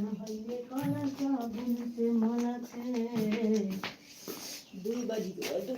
नहाइले काला साबुन से मना छे 2 बजी गयो 2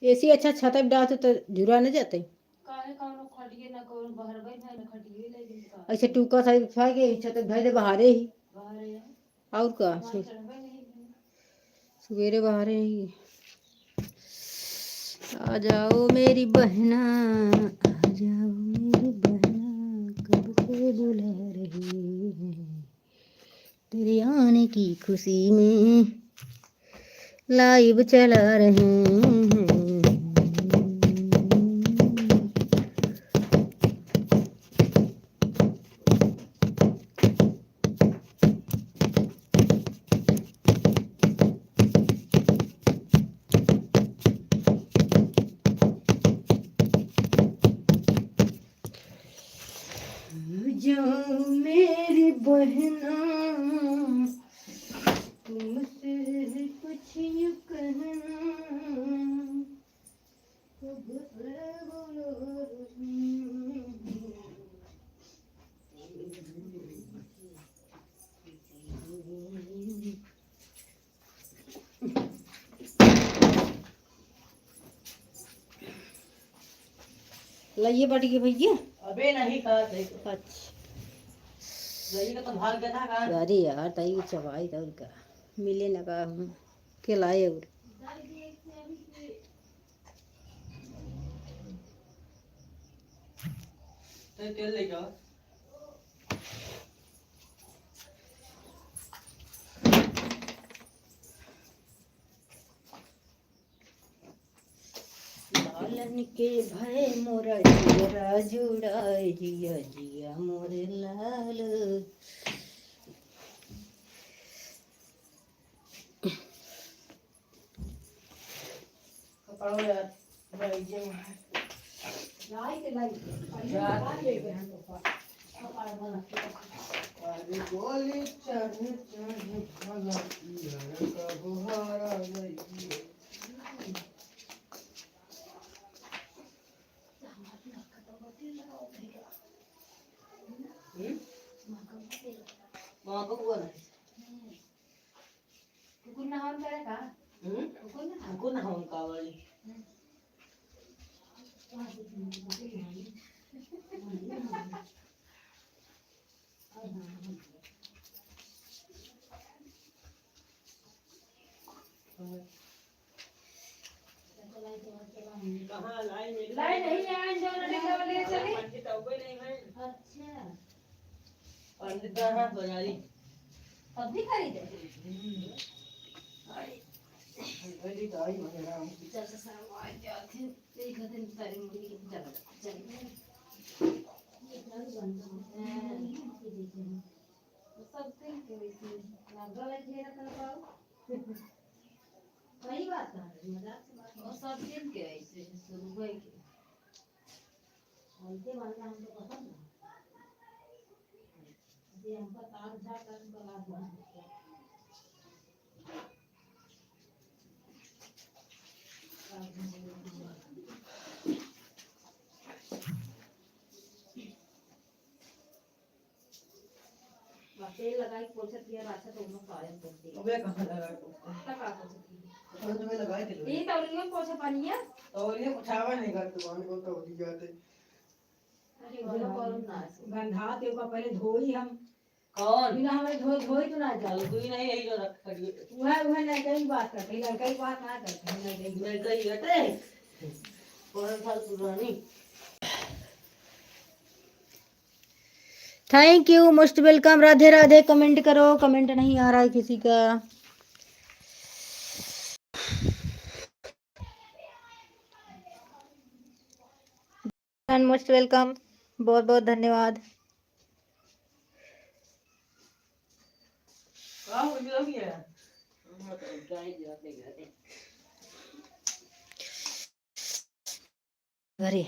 एसी अच्छा छत पे डालते तो झुरा न जाते ऐसे टूका था फा के छत पे धर दे बहारे ही और का सवेरे बहारे ही आ जाओ मेरी बहना आ जाओ मेरी बहना कब से बुला रही है तेरे आने की खुशी में लाइव चला रहे हैं जो मेरी बहना तुमसे कुछ यूं कहना लाइए पट के भैया अबे नहीं खाते अच्छा लाइए तो भाग गया था कहां अरे यार ताई चबाई था उनका मिले ना का के लाए और तो तेल ले जाओ लालन के भय मोरा जिया जुड़ाए जिया जिया मोरे लाल कपड़ो यार भाई जे लाई के लाई कपड़ा बना अरे गोली चढ़ भला यार का बुहारा नहीं मां को बोल कुकुर ना हम करे का कुकुर ना हम का वाली कहां लाइन नहीं आए जो ले चले पंडित अबे नहीं है अच्छा पंडित कहां बाजारी अब भी खरीदे आई गली तो आई मने राम चल से सारा आ जाते एक दिन तारी मुड़ी के चल चल ये plan बन है सब दिन के वैसे लगा ले घेरा कर पाओ सही बात है मजाक से बात और सब दिन के ऐसे शुरू हुए के उनके वाला हमको पसंद है ये हमका तार झा कर बना हुआ तेल लगाई पोछा किया अच्छा तो उन्होंने कायम कर दिया अबे कहां लगाए पोछा का पोछा तो तुम्हें लगाए थे ये तौलिया पोछा पानी है तौलिया पोछावा नहीं कर दुकान को तो दी जाते अरे वाला कौन ना गंधा ते का पहले धोई हम कौन बिना हमें धोई तो ना चल कोई नहीं यही जो रख खड़ी वह नहीं कई बात करते लड़का की बात ना करते नहीं गई हटे कौन साल पुरानी thank you, most welcome. Radhe Radhe. Comment करो, कमेंट नहीं आ रहा है किसी का। मोस्ट वेलकम, बहुत बहुत धन्यवाद। अरे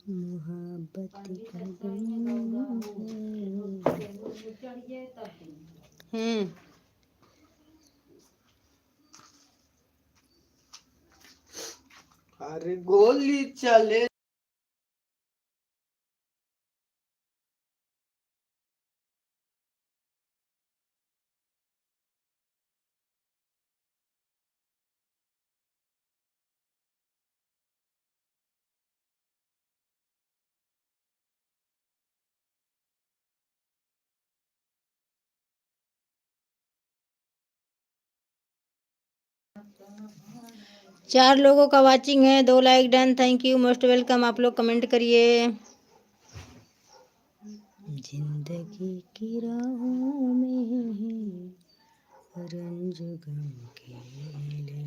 मोहब्बत हैं। अरे गोली चले। चार लोगों का वाचिंग है, 2 like done. Thank you, most welcome. आप लोग कमेंट करिए। जिंदगी की राहों में रंज गम के लिए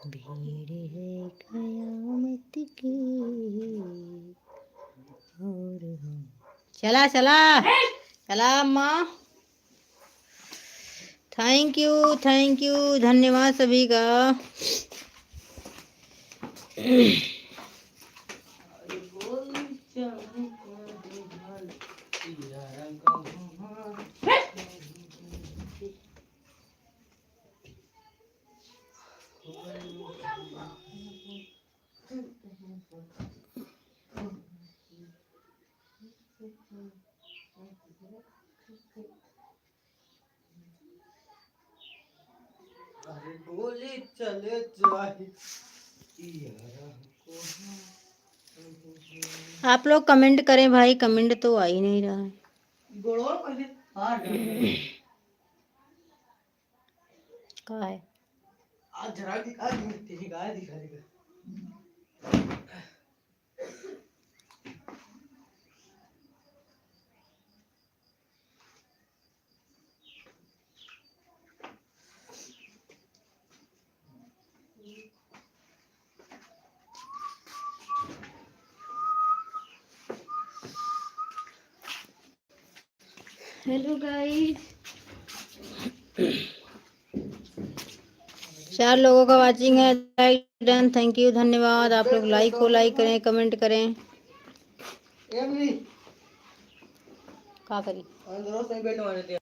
भीड़ है कयामत की और हम चला चला चला अम्मा। थैंक यू, धन्यवाद सभी का। अरे गोली चले जाए। आप लोग कमेंट करें भाई, कमेंट तो आ ही नहीं रहा है। कहाँ है? आज जरा दिखा दी, तेरी गाय दिखा देगा। हेलो गाइस, 4 लोगों का वाचिंग है, लाइक डन। थैंक यू, धन्यवाद। आप लोग लाइक करें, कमेंट करें। क्या करी अंदरों से बैठ मारे थे।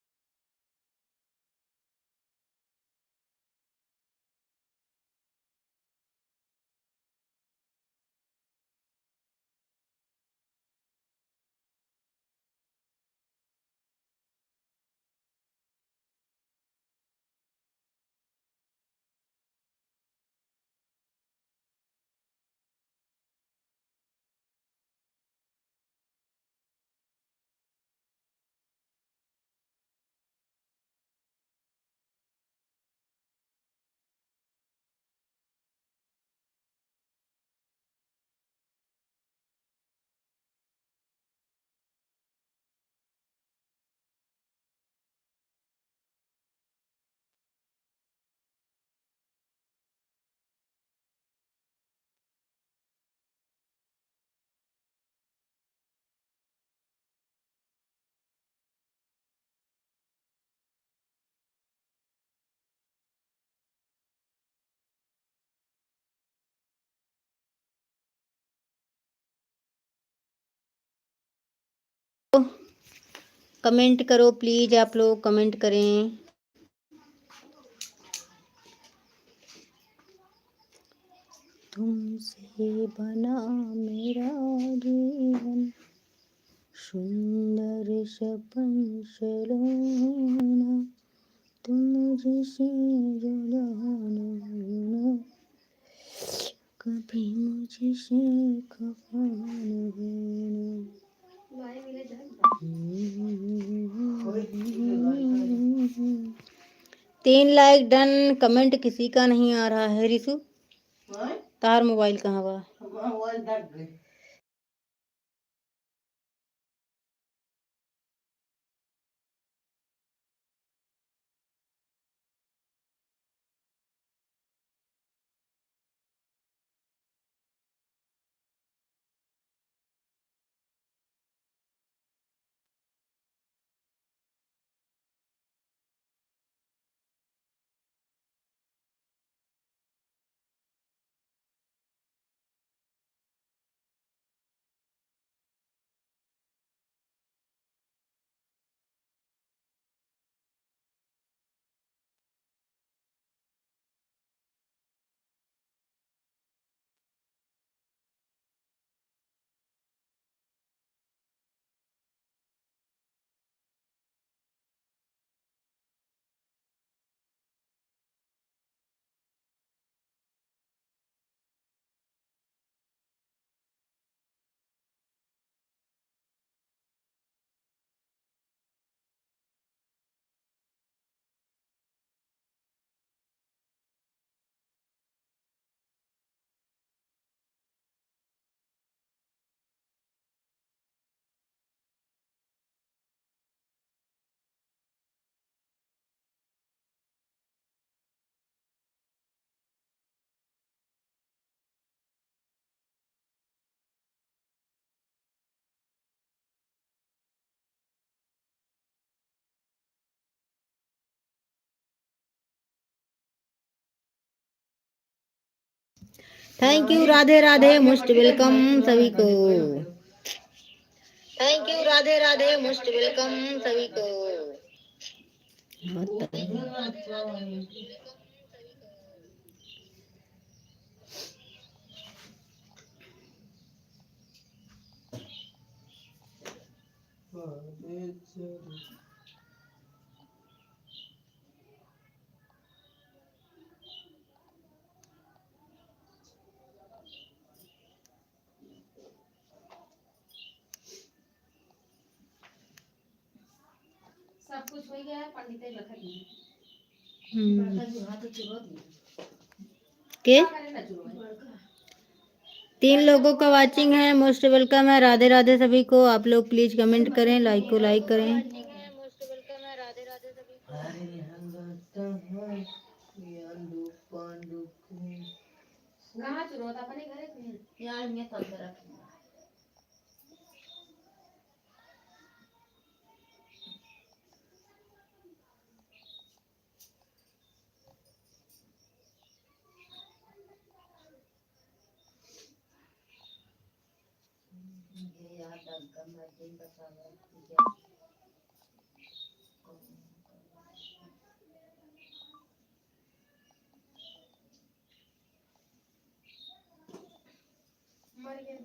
कमेंट करो प्लीज, आप लोग कमेंट करें। तुमसे बना मेरा जीवन, सुंदर सपन सलोना, तुम मुझसे जुदा न होना, कभी मुझसे खफा न होना। तीन लाइक डन। कमेंट किसी का नहीं आ रहा है रिसु। तार मोबाइल कहाँ हुआ? मोबाइल दब गई। Thank you. Radhe Radhe. Most welcome सभी को। Thank you. Radhe Radhe. Most welcome सभी को। सब कुछ हो गया है। पंडित के 3 लोगों का वाचिंग है। मोस्ट वेलकम है। राधे राधे सभी को। आप लोग प्लीज कमेंट करें, लाइक को लाइक करें। कहाँ शुरू होता अपने घरे पे यार मैं तब रख ये यार तब का मर्जी बता मर गया।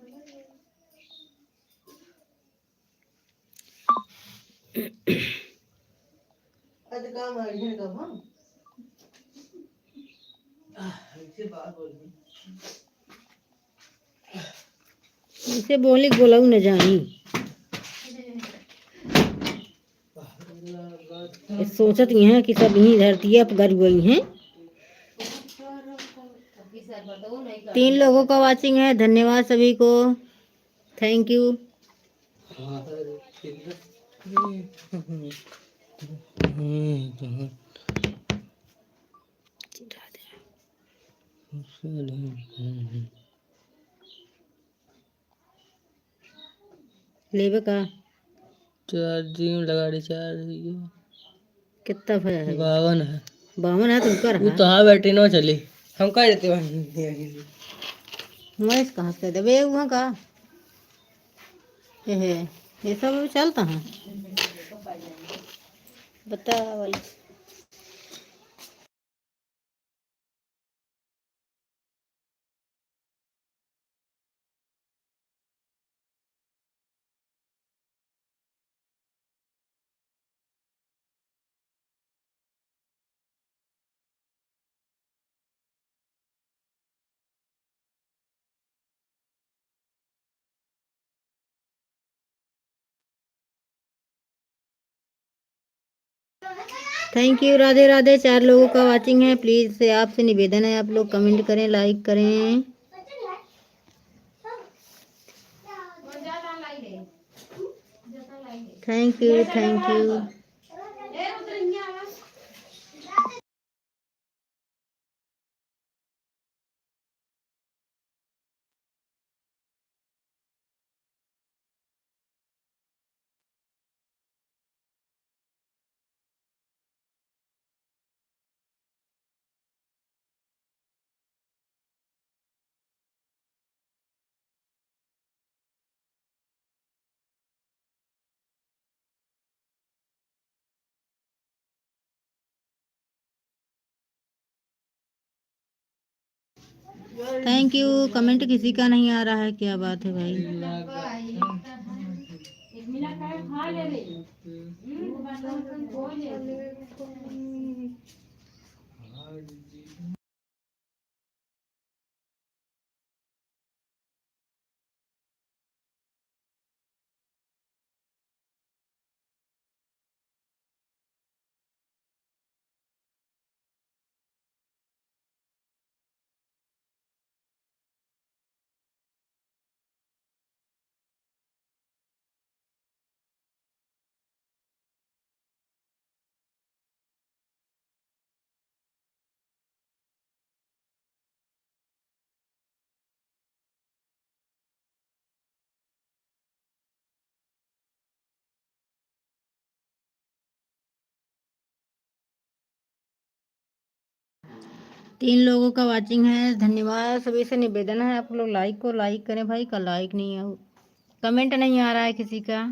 आज काम आ गया कब हम ऐसे बात बोल इसे बोली बोलाऊ न जानी। सोचत ही हैं कि सब यही धरती है गरीब वही हैं। 3 लोगों का वाचिंग है। धन्यवाद सभी को। Thank you. लेवे का चार्जिंग लगा रही कितना भया है? 52 है। 52 है। तुम कर वो तो हाँ बैटरी ना चली हम कह देते मैं कहाँ से दबे वहाँ का ये सब चलता है बता। Thank you. राधे राधे। 4 लोगों का वाचिंग है। प्लीज से आपसे निवेदन है आप लोग कमेंट करें, लाइक करें। Thank you, thank you. Thank you. Comment किसी का नहीं आ रहा है, क्या बात है भाई। तीन लोगों का वाचिंग है, धन्यवाद। सभी से निवेदन है आप लोग लाइक को लाइक करें भाई, का लाइक नहीं है, कमेंट नहीं आ रहा है किसी का।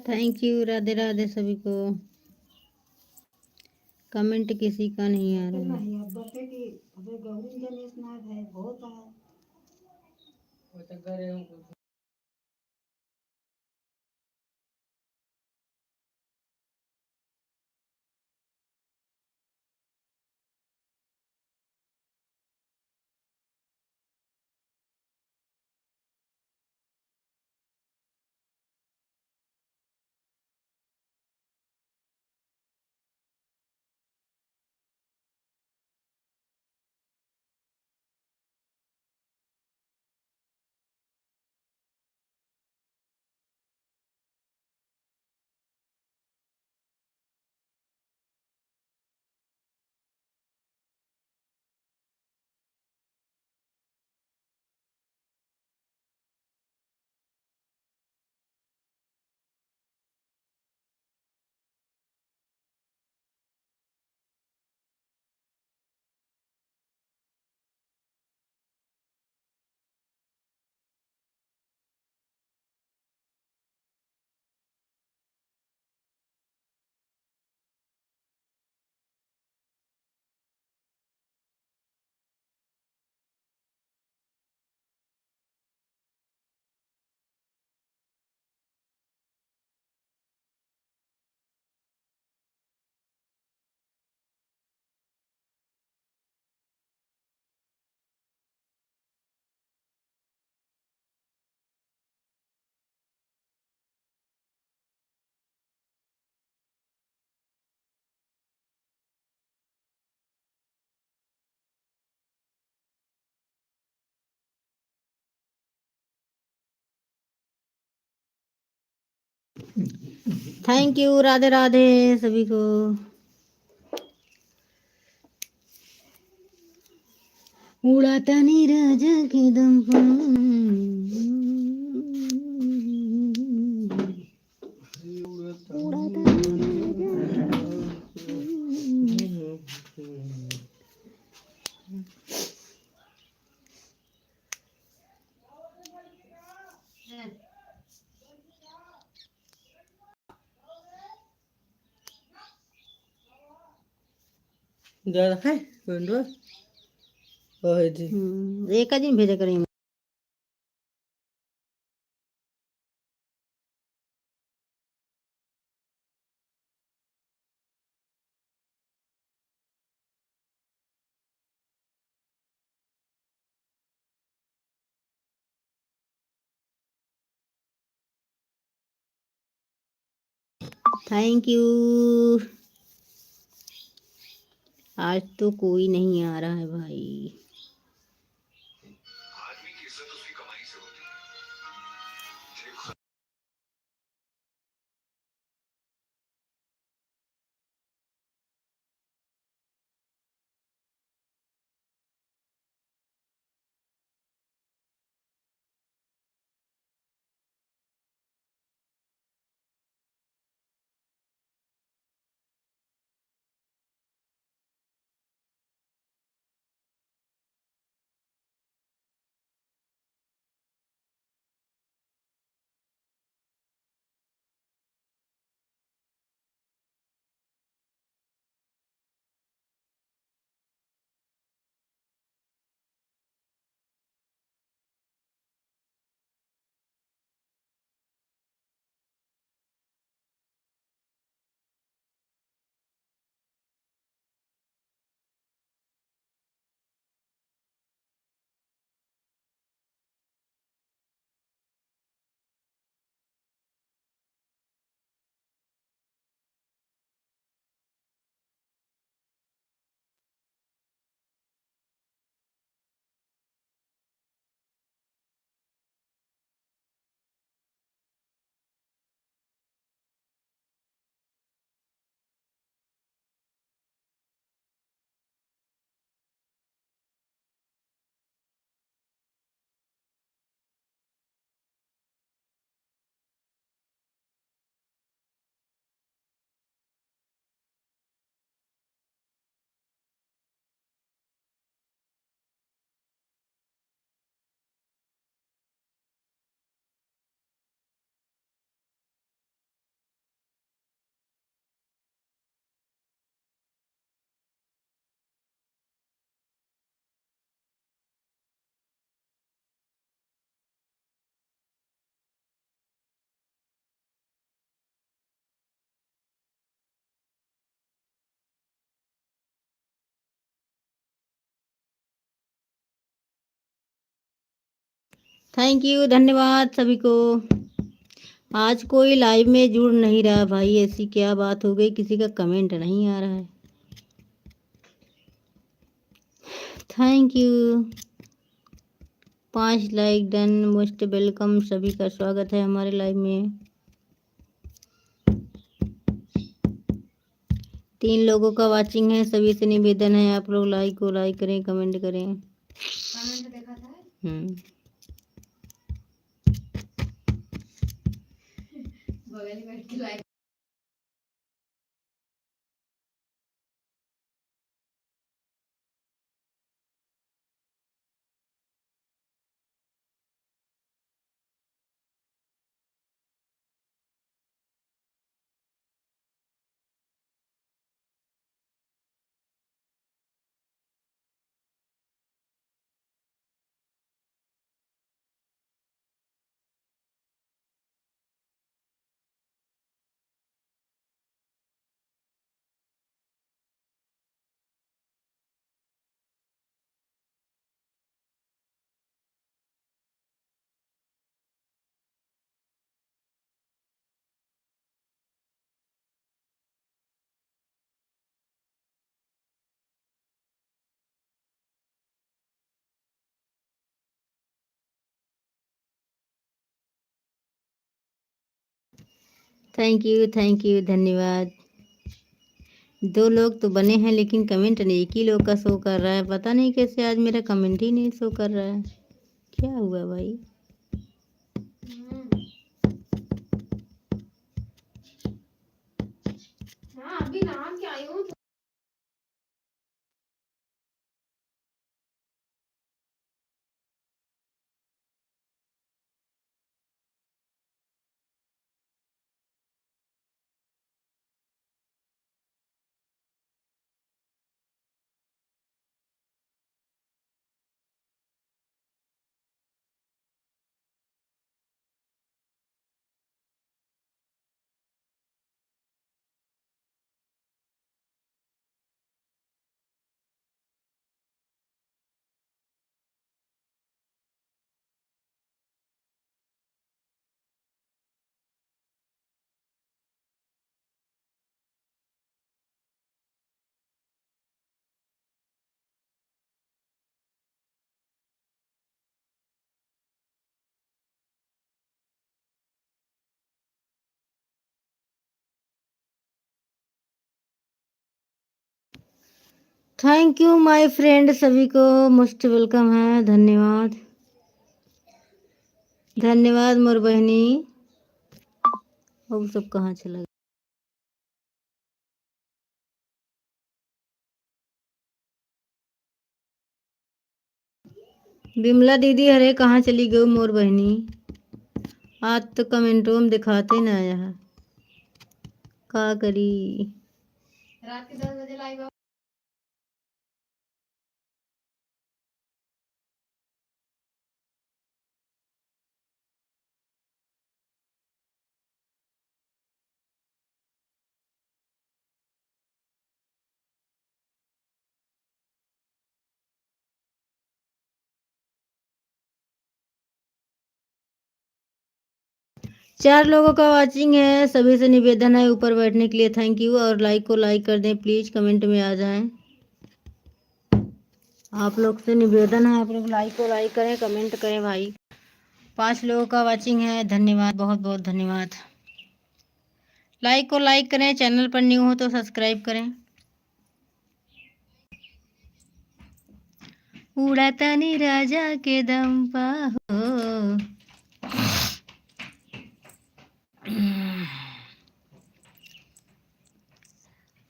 Thank you. राधे राधे सभी को। कमेंट किसी का नहीं आ रहा है। थैंक यू, राधे राधे सभी को। उड़ाता नीरज के दम ज़्यादा है बंदो ओए जी एक दिन भेजा करेंगे। Thank you. आज तो कोई नहीं आ रहा है भाई। थैंक यू, धन्यवाद सभी को। आज कोई लाइव में जुड़ नहीं रहा भाई, ऐसी क्या बात हो गई, किसी का कमेंट नहीं आ रहा है। Thank you. 5 like done, most welcome, सभी का स्वागत है हमारे लाइव में। 3 लोगों का वाचिंग है, सभी से निवेदन है आप लोग लाइक को लाइक करें, कमेंट करें। कमेंट देखा था। बगल में बैठ के लाइक थैंक यू, धन्यवाद। 2 लोग तो बने हैं लेकिन कमेंट नहीं, एक ही लोग का शो कर रहा है। पता नहीं कैसे आज मेरा कमेंट ही नहीं शो कर रहा है, क्या हुआ भाई? हाँ, अभी नहा के आई हूँ। थैंक यू माय फ्रेंड, सभी को मोस्ट वेलकम है। धन्यवाद, धन्यवाद मोर बहनी। अब सब कहाँ चला गया? बिमला दीदी अरे कहाँ चली गई मोर बहनी? आज तो कमेंटों में दिखाते ना आया है, का करी? रात के 10 बजे लाइव। चार लोगों का वाचिंग है, सभी से निवेदन है ऊपर बैठने के लिए थैंक यू, और लाइक को लाइक कर दें प्लीज, कमेंट में आ जाएं। आप लोग से निवेदन है, आप लोग लाइक को लाइक करें, कमेंट करें भाई। 5 लोगों का वाचिंग है, धन्यवाद, बहुत बहुत धन्यवाद। लाइक को लाइक करें, चैनल पर न्यू हो तो सब्सक्राइब करें। उड़ातानी राजा के दम पा हो।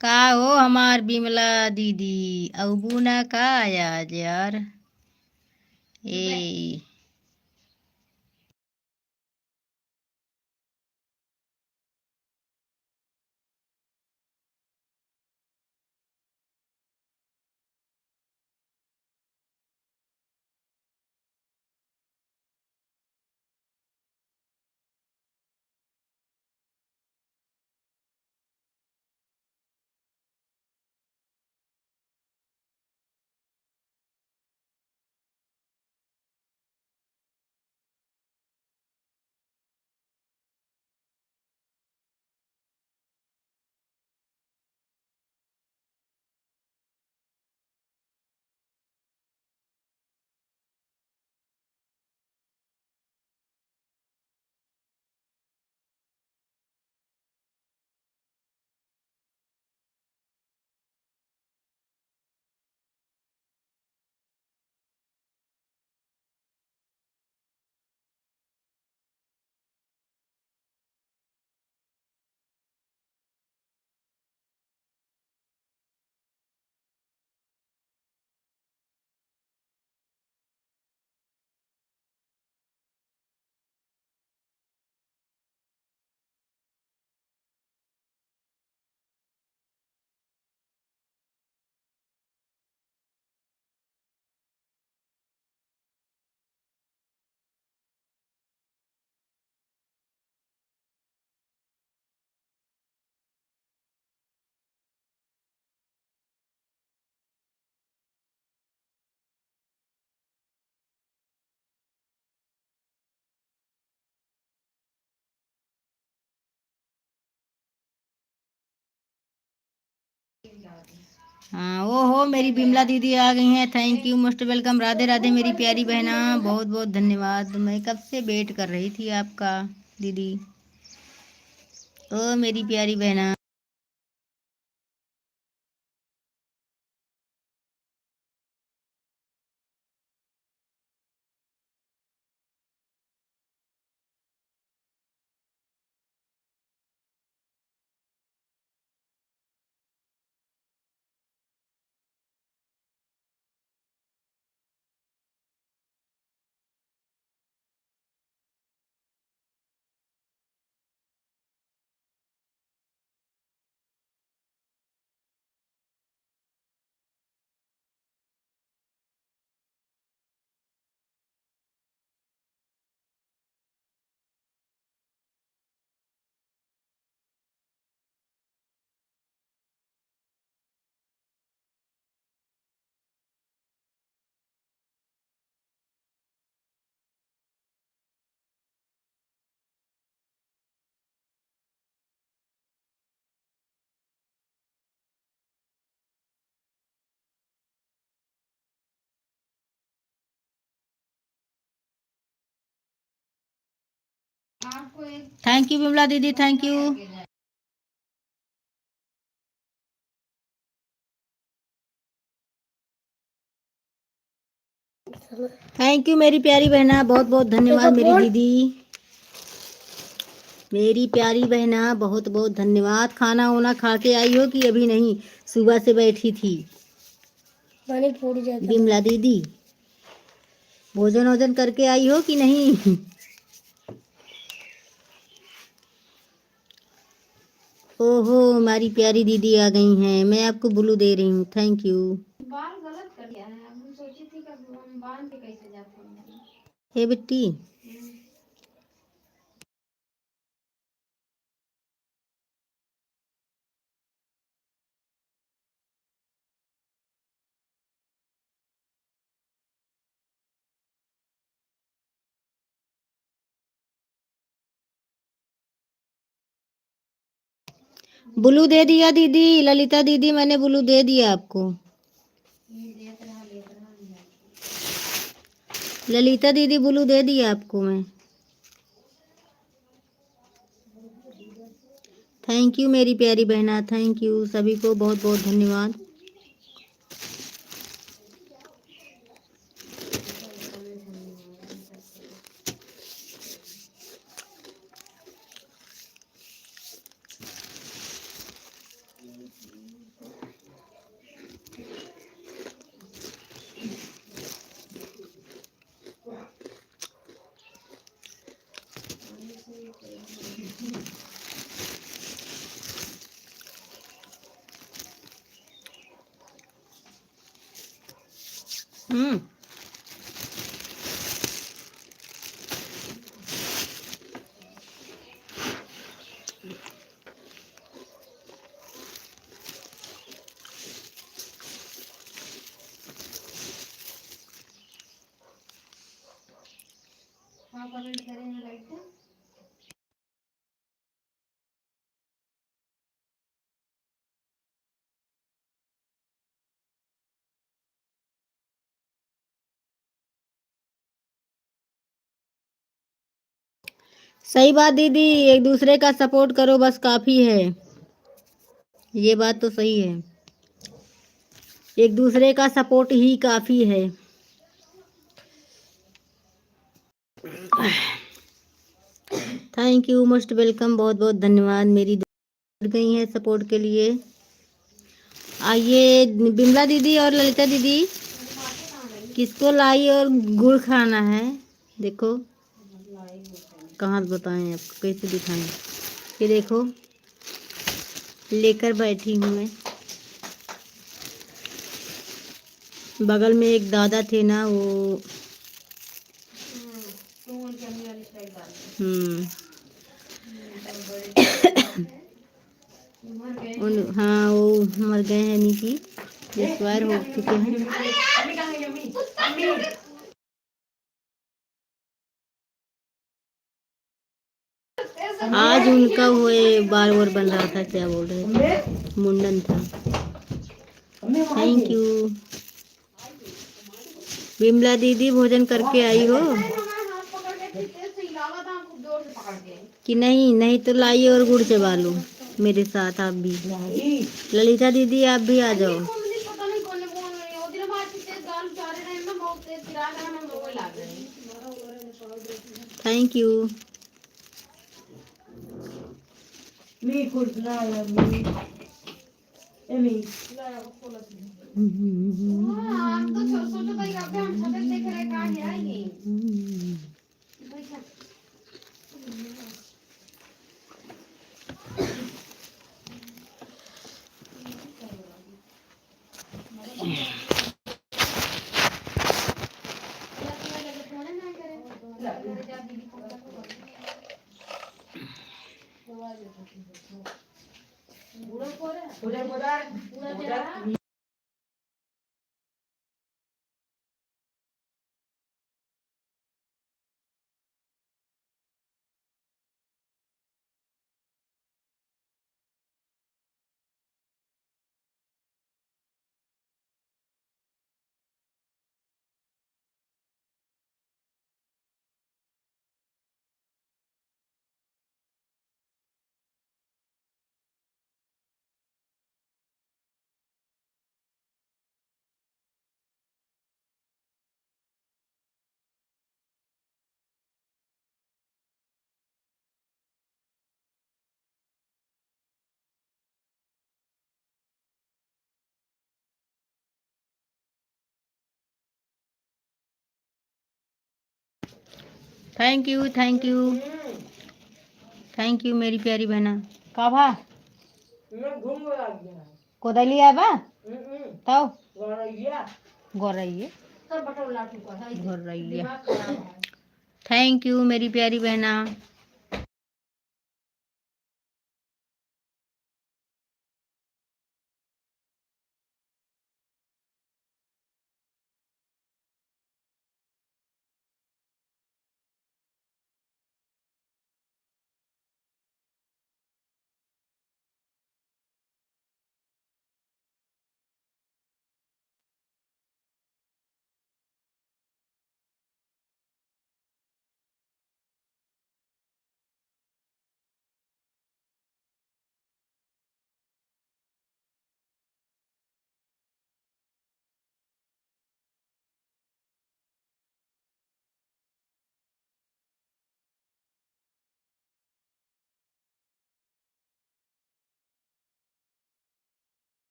का हो हमार बिमला दीदी, अबू ना का आज यार ए। हाँ वो हो मेरी बिमला दीदी आ गई हैं, thank you, most welcome. Radhe Radhe मेरी प्यारी बहना, बहुत बहुत धन्यवाद। मैं कब से वेट कर रही थी आपका दीदी। ओ मेरी प्यारी बहना। थैंक यू विमला दीदी, थैंक यू। थैंक यू मेरी प्यारी बहना, बहुत बहुत धन्यवाद मेरी दीदी, मेरी प्यारी बहना, बहुत बहुत धन्यवाद। खाना वाना खा के आई हो कि अभी नहीं? सुबह से बैठी थी विमला दीदी, भोजन वोजन करके आई हो कि नहीं? ओहो हमारी प्यारी दीदी आ गई हैं, मैं आपको ब्लू दे रही हूँ, थैंक यू। बाल गलत कर दिया है, हम सोची थी कि हम बांध के कैसे जाते हैं। हे बेटी, ब्लू दे दिया दीदी, ललिता दीदी मैंने ब्लू दे दिया आपको। ललिता दीदी ब्लू दे दिया आपको मैं। थैंक यू मेरी प्यारी बहना, थैंक यू सभी को बहुत बहुत धन्यवाद। कमेंट करें लाइक। सही बात दीदी, एक दूसरे का सपोर्ट करो बस काफी है, ये बात तो सही है, एक दूसरे का सपोर्ट ही काफी है। थैंक यू, मोस्ट वेलकम, बहुत बहुत धन्यवाद, मेरी जुड़ गई हैं सपोर्ट के लिए। आइए बिमला दीदी और ललिता दीदी, किसको लाई और गुड़ खाना है? देखो कहाँ बताएं आपको, कैसे दिखाएं? ये देखो लेकर बैठी हूँ मैं। बगल में एक दादा थे ना, वो हाँ वो मर गए हैं, नीति एक्सपायर हो चुके हैं। आज उनका वो बार बार बन रहा था, क्या बोल रहे थे, मुंडन था। थैंक यू विमला दीदी, भोजन करके आई हो? कि नहीं? नहीं तो लाइए और गुड़ चबा लो मेरे साथ आप भी। नहीं ललिता दीदी आप भी आ जाओ। Thank you. मी कुछ ना मी एमी thank you, thank you, thank you मेरी प्यारी बहना। का भा मैं घूम गया कोदाली आबा तब गया गोरइए गोरइए। थैंक यू मेरी प्यारी बहना।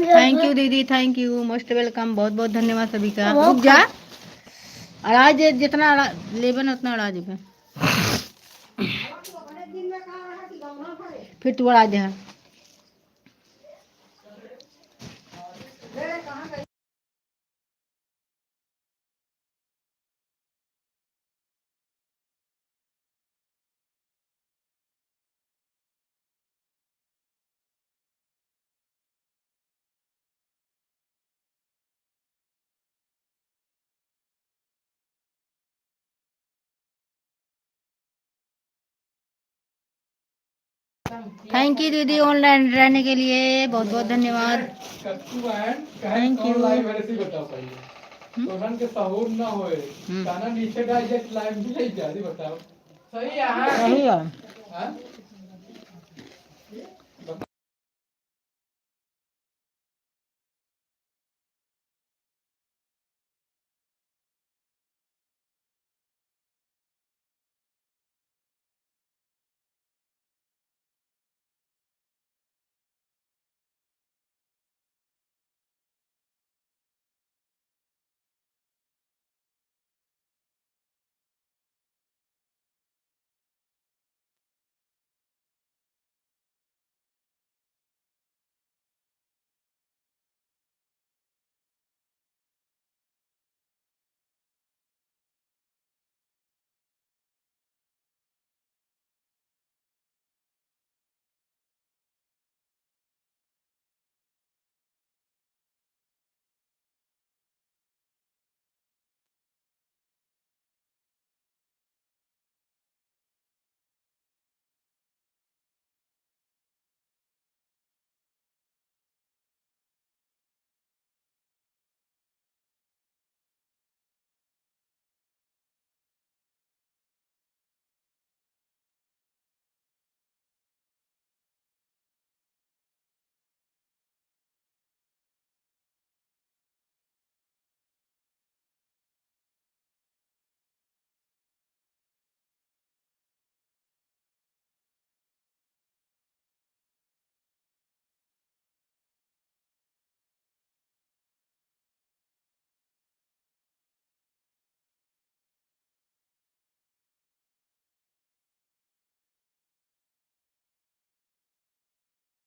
थैंक यू दीदी, थैंक यू, मोस्ट वेलकम, बहुत बहुत धन्यवाद सभी का। रुक जा, अड़ा जे जितना लेबन उतना अड़ा जेबे, फिर तू अड़ा दे। थैंक यू दीदी ऑनलाइन रहने के लिए, बहुत बहुत धन्यवाद। Thank you. बताओ पहले तो रन के सहूर ना होए गाना नीचे डायरेक्ट लाइव में नहीं जा रही बताओ सही है सही है। हां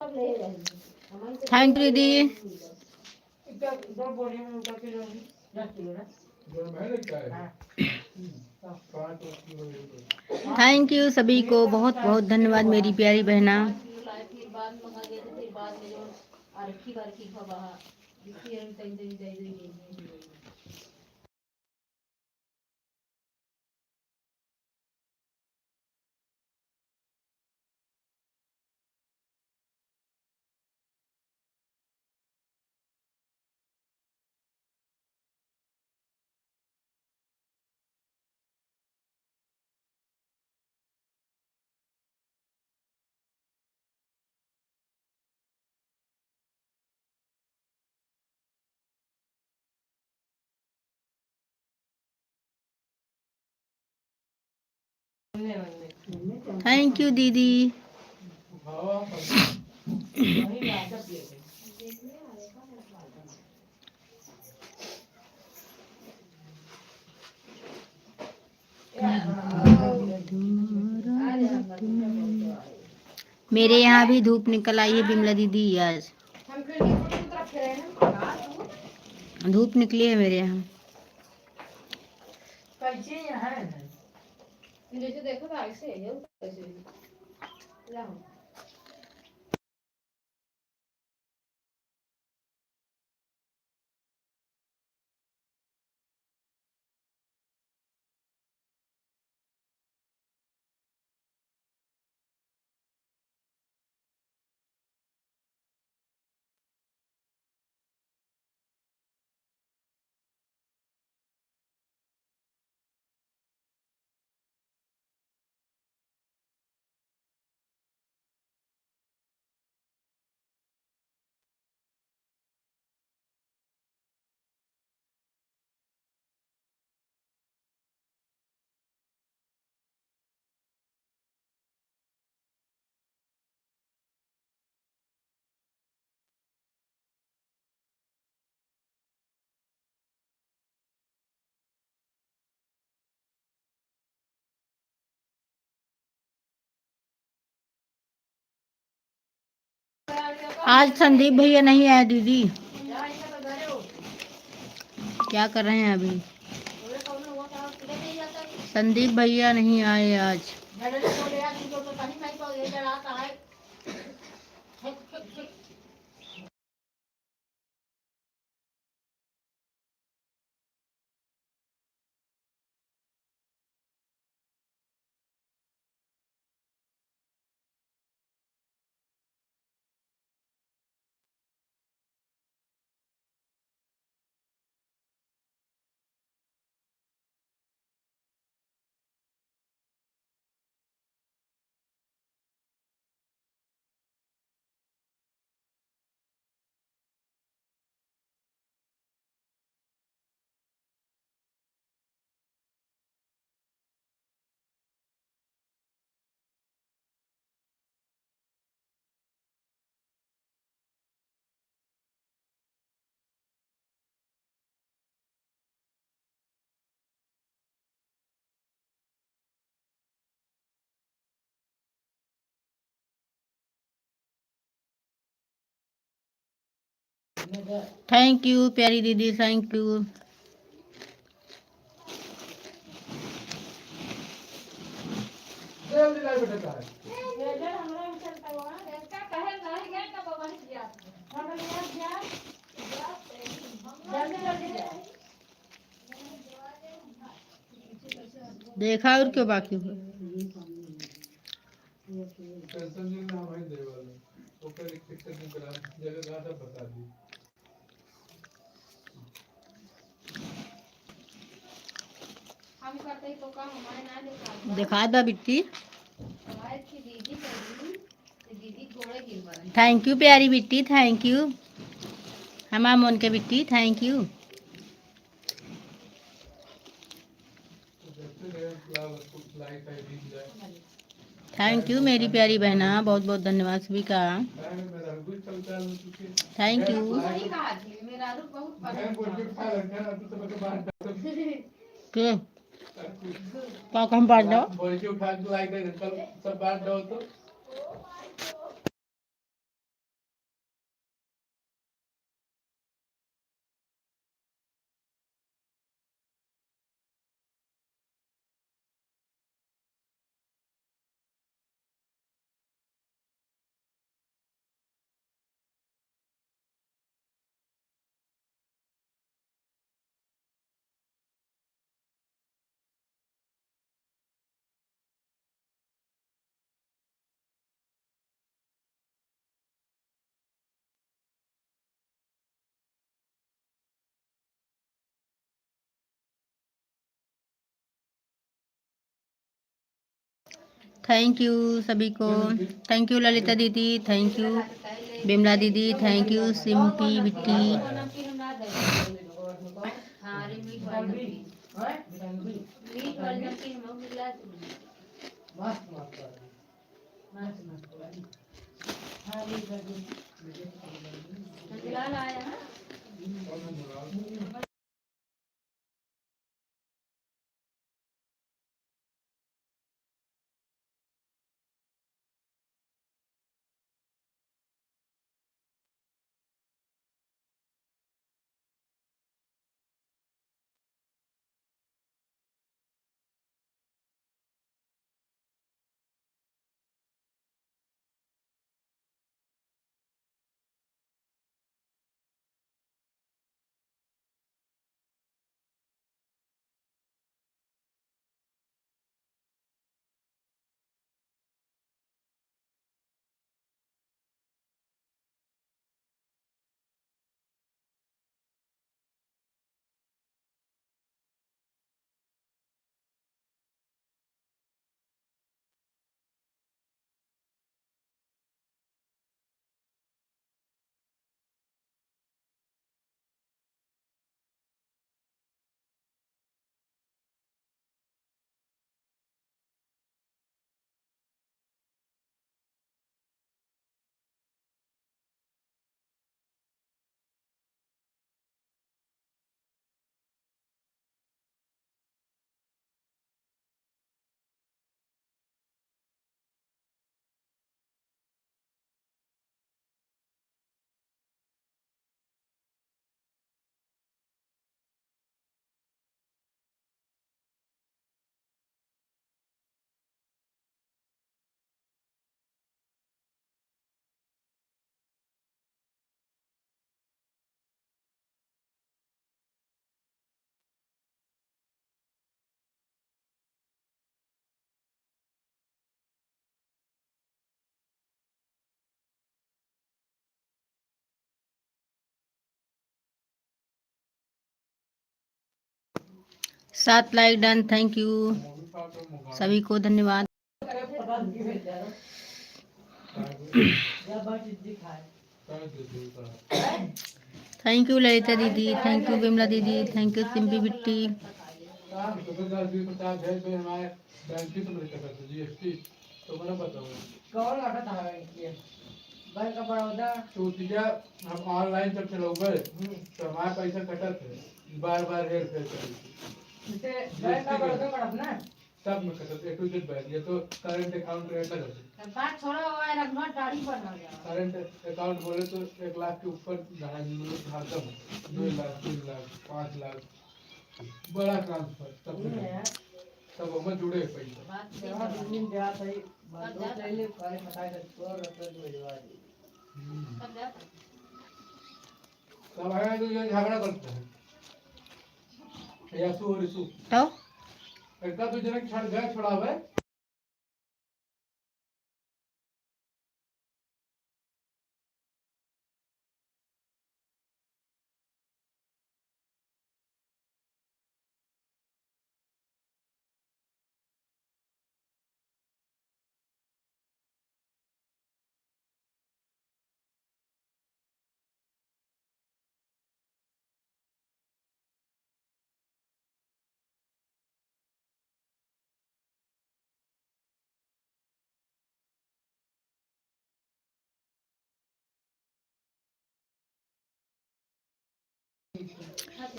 थैंक यू दीदी। दो बोरी में उनका किलो 10 किलो ना जो मैंने कहा है थैंक यू सभी को, बहुत बहुत धन्यवाद मेरी प्यारी बहना। थैंक यू दीदी। मेरे यहाँ भी धूप निकल आई है बिमला दीदी, आज धूप निकली है मेरे यहाँ। जैसे देखो तो ऐसे आज संदीप भैया नहीं आए दीदी, क्या कर रहे हैं अभी? संदीप भैया नहीं आए आज। थैंक यू प्यारी दीदी, थैंक यू। जल्दी लाइव बेटा का है। देखा और क्यों बाकी हुआ। टेंशन नहीं ना भाई दे वाले ओके रिक्वेस्ट नहीं करा जगह का सब बता दी। हम करते ही तो काम हमारे ना दिखा दिखा दा बिट्टी। हमारे की दीदी करी दीदी घोड़े गिर पड़े। थैंक यू प्यारी बिट्टी, थैंक यू। हमारा मन के बिट्टी, थैंक यू। लाइक आई दी जाए। थैंक यू मेरी प्यारी बहना, बहुत बहुत धन्यवाद सभी का। Thank you. वही कहा थी मेरा रूप बहुत मैं बोल के खा रखा है तो सबके बाहर के क्या कम बात दो। बोल के उठा के लाइक दे सब बात दो तो थैंक यू सभी को। थैंक यू ललिता दीदी, थैंक यू बिमला दीदी, थैंक यू सिंपी बिट्टी। सात लाइक डन, थैंक यू सभी को, धन्यवाद। थैंक यू ललिता दीदी, थैंक यू बिमला दीदी, thank you Simpy Bitti. Bank of Baroda चूतिया हम ऑनलाइन जब चलोगे तो हमारे पैसा कटत है बार बार हेर फेर करी जैसे बैंक ऑफ बड़ौदा में अपना सब में करते ए टू जेड बैठ ये तो करंट अकाउंट रेट लगा बात छोड़ो और रखना दाढ़ी बना जाओ। करंट अकाउंट बोले तो 1 लाख के ऊपर खत्म 2 लाख 3 लाख 5 लाख बड़ा ट्रांसफर सब में जुड़े पैसा बात सही जहाँ है। दिन जा सही बंदो ले ले करे पता कर और रखो भिजवा दी सब जाता है। सब आए तो ये झगड़ा करते हैं या सु और सु तो एक तो जने छड़ गए छोड़ावे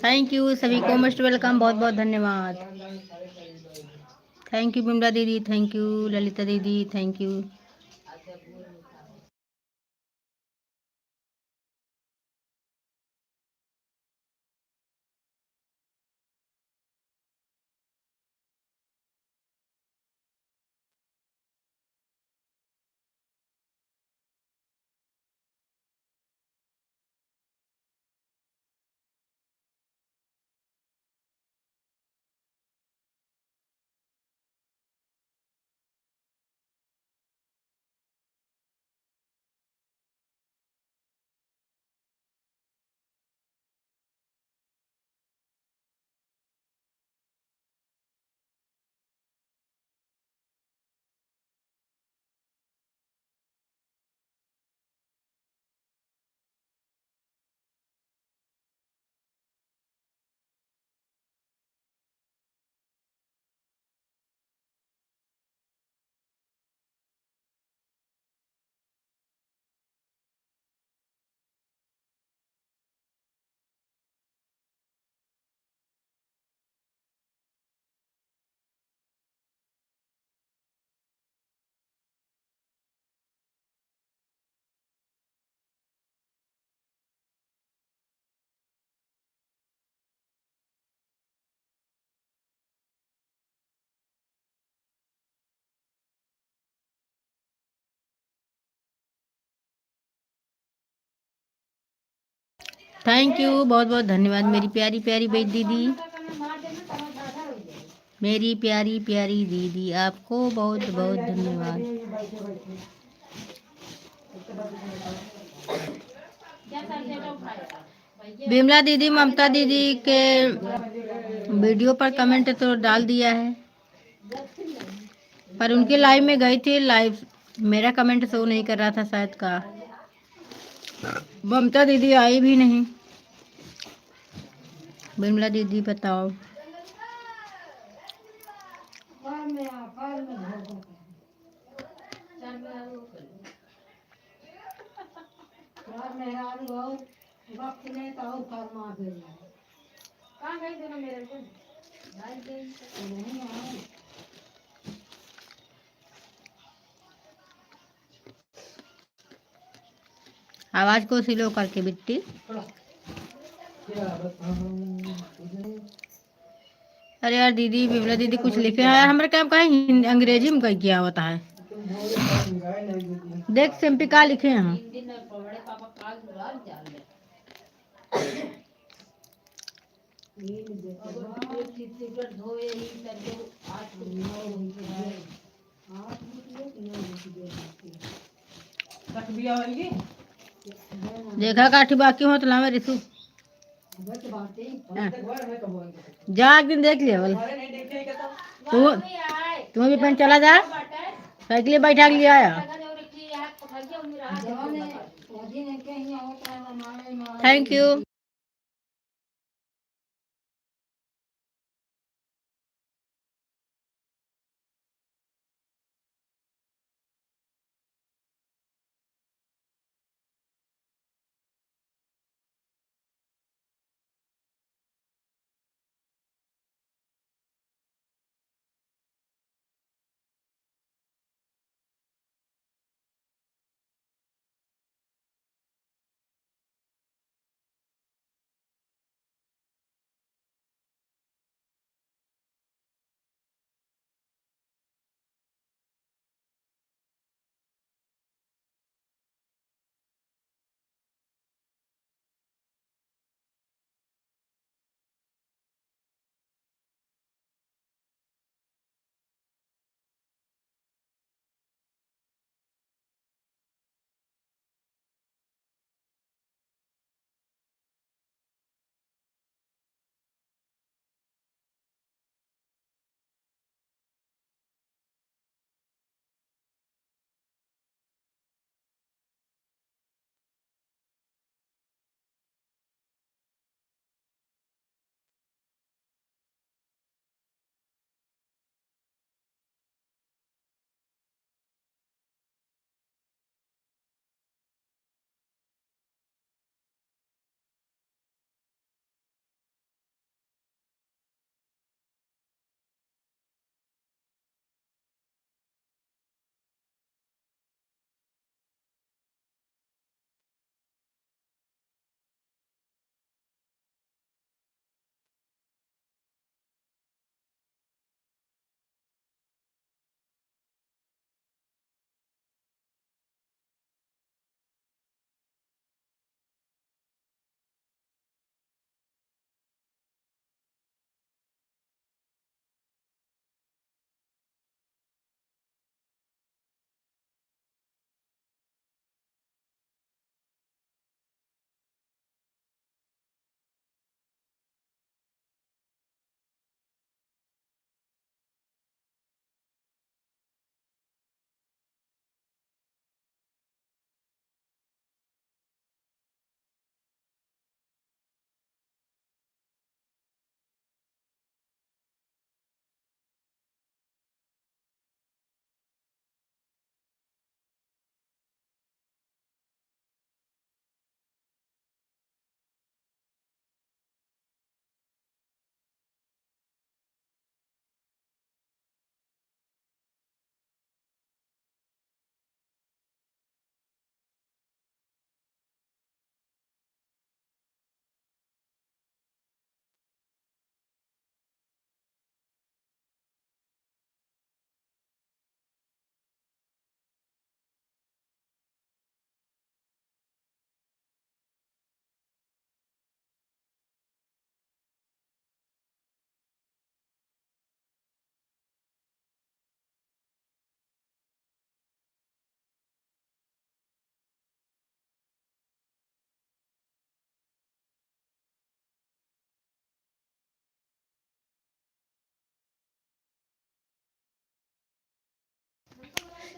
थैंक यू सभी को मोस्ट वेलकम, बहुत बहुत धन्यवाद। थैंक यू बिमला दीदी, थैंक यू ललिता दीदी, थैंक यू। थैंक यू, बहुत बहुत धन्यवाद मेरी प्यारी प्यारी बेटी दीदी, मेरी प्यारी प्यारी दीदी, आपको बहुत बहुत धन्यवाद। बिमला दीदी ममता दीदी के वीडियो पर कमेंट तो डाल दिया है, पर उनके लाइव में गई थी, लाइव मेरा कमेंट शो नहीं कर रहा था शायद का। ममता दीदी आई भी नहीं। बिमला दीदी बताओ। आवाज को स्लो करके बिट्टी। अरे यार दीदी, बिमला दीदी कुछ लिखे हैं हमारे क्या कहीं अंग्रेजी में कहीं किया होता है। देख सिंपी का लिखे हैं। देखा काठी बाकी हो तो लावे रिसु जा एक दिन देख लिया बोले तू भी पेन चला जा साइकिल बैठा के लिया आया। Thank you.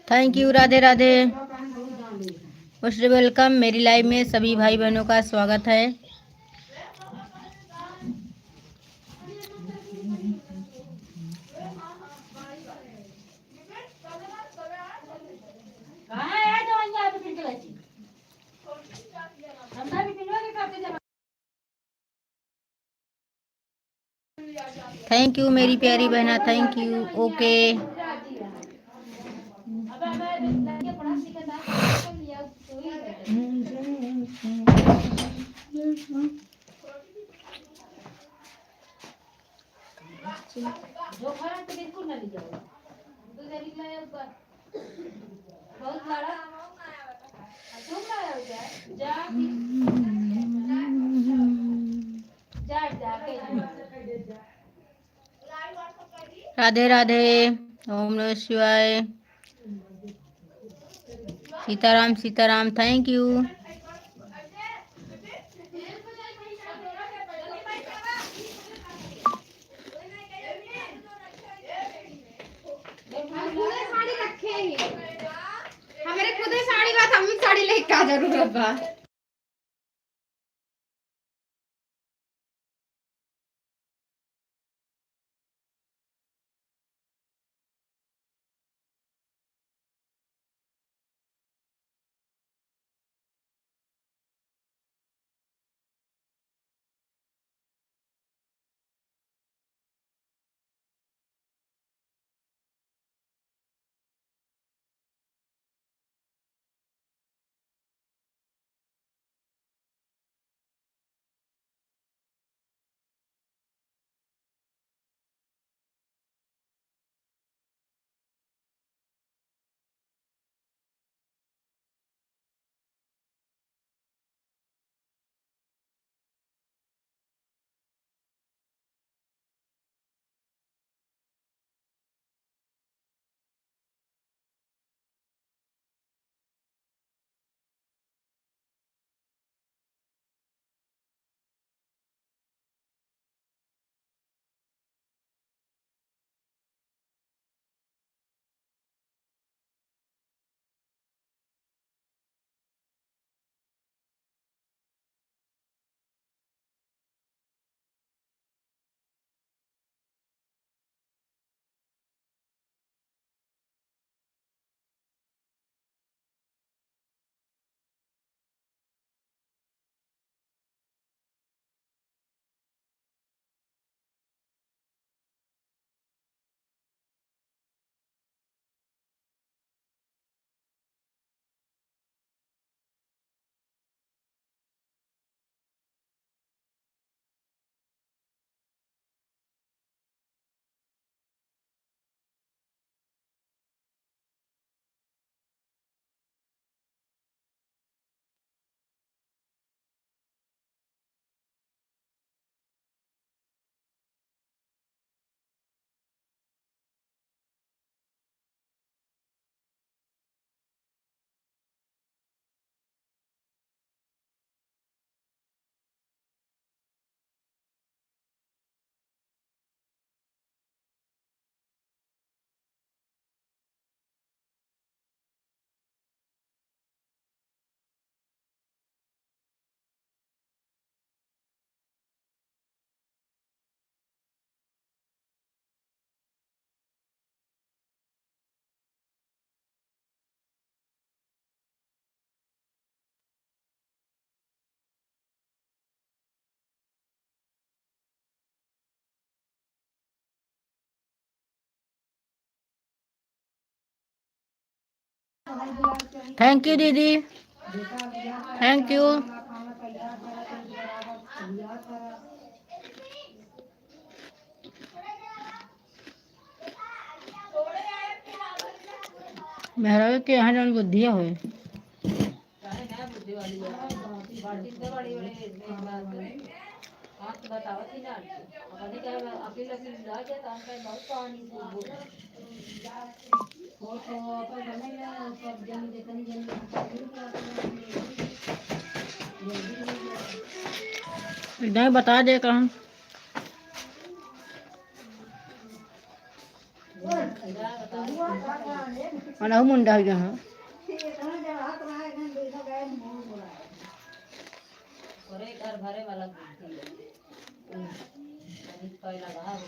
Thank you, Radhe Radhe, most welcome. मेरी लाइव में सभी भाई बहनों का स्वागत है। थैंक यू मेरी प्यारी बहना, थैंक यू। ओके जो खरा तो बिल्कुल ना ले जाओ तो जरी मैं बहुत बड़ा तुम ना आओ जा जा जाके राधे राधे, ओम नमः शिवाय, सीताराम सीताराम, थैंक यू। साड़ी रखे हमारे खुद साड़ी बात हम साड़ी लेके आ जरूरत बा। थैंक यू दीदी, थैंक यू। मेहरा के यहाँ जान बुद्धि हुए नहीं बता दे कहाँ अनहु मुंडा हो गया अरे घर भरे वाला कोई लगा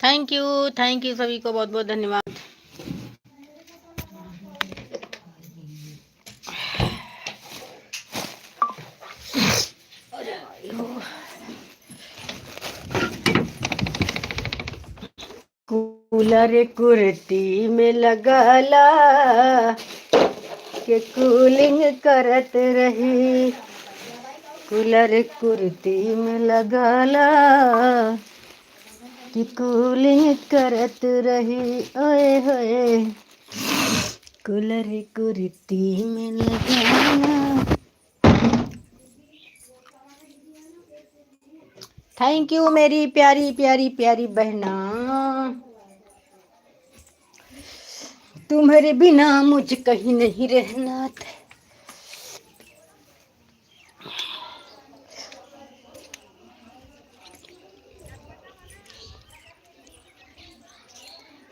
थैंक यू सभी को बहुत बहुत धन्यवाद। कूलर कुर्ती में लगाला के कूलिंग करत रही, कूलर कुर्ती में लगाला कि कूलिंग करत रही। ओए होए कूलर कुर्ती में लगाला। थैंक यू मेरी प्यारी प्यारी प्यारी बहना, तुम्हारे बिना मुझे कहीं नहीं रहना।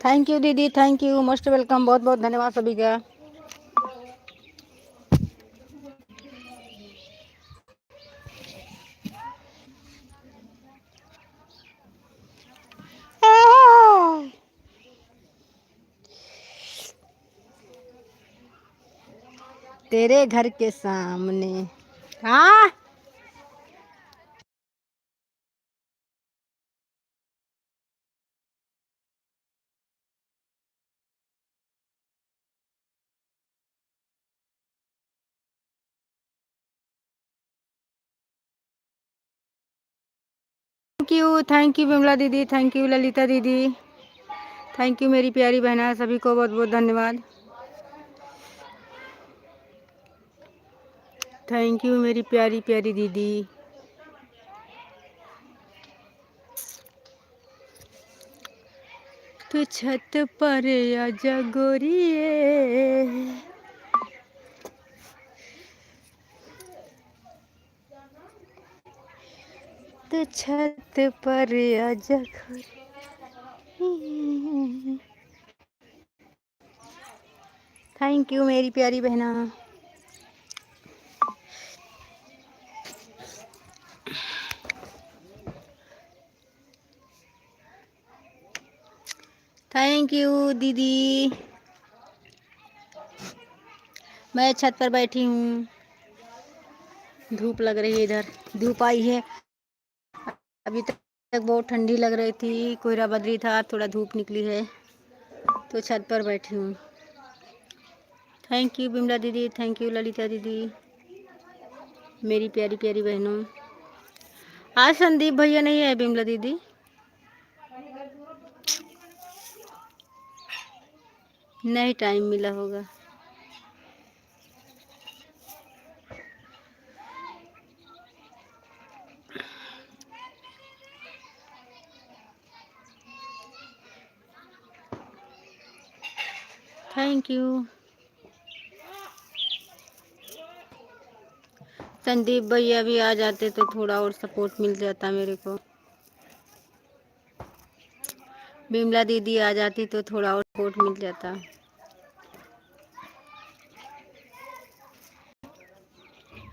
थैंक यू दीदी, थैंक यू, मोस्ट वेलकम, बहुत बहुत धन्यवाद सभी का। तेरे घर के सामने। हाँ थैंक यू विमला दीदी, थैंक यू ललिता दीदी, थैंक यू मेरी प्यारी बहना, सभी को बहुत बहुत धन्यवाद। थैंक यू मेरी प्यारी प्यारी दीदी। तू छत पर आजा गोरिए, तू छत पर आजा गोरिए। थैंक यू मेरी प्यारी बहना। थैंक यू दीदी। मैं छत पर बैठी हूँ, धूप लग रही है इधर, धूप आई है। अभी तक बहुत ठंडी लग रही थी, कोहरा बदरी था, थोड़ा धूप निकली है तो छत पर बैठी हूँ। थैंक यू बिमला दीदी, थैंक यू ललिता दीदी, मेरी प्यारी प्यारी बहनों। आज संदीप भैया नहीं है बिमला दीदी, नहीं टाइम मिला होगा। Thank you. संदीप भैया भी आ जाते तो थोड़ा और सपोर्ट मिल जाता मेरे को। बिमला दीदी आ जाती तो थोड़ा और सपोर्ट मिल जाता।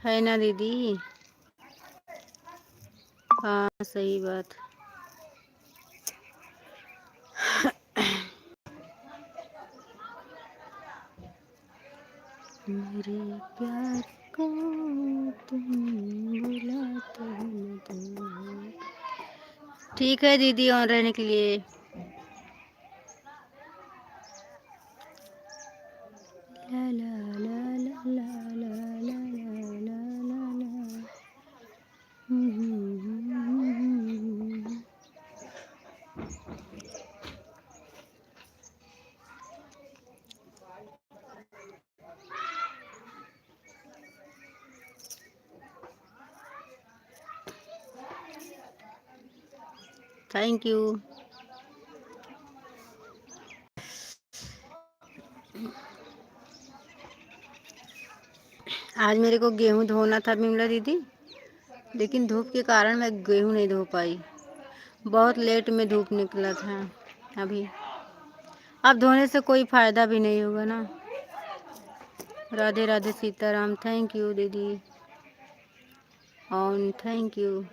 है ना दीदी? हाँ सही बात। मेरे प्यार को तुम बुलाते हो। ठीक है दीदी, ऑन रहने के लिए। ला ला ला ला ला ला ला ला ला ला। Thank you. आज मेरे को गेहूं धोना था बिमला दीदी, लेकिन धूप के कारण मैं गेहूं नहीं धो पाई। बहुत लेट में धूप निकला था अभी। अब धोने से कोई फ़ायदा भी नहीं होगा ना। राधे राधे सीताराम। थैंक यू दीदी, on thank you.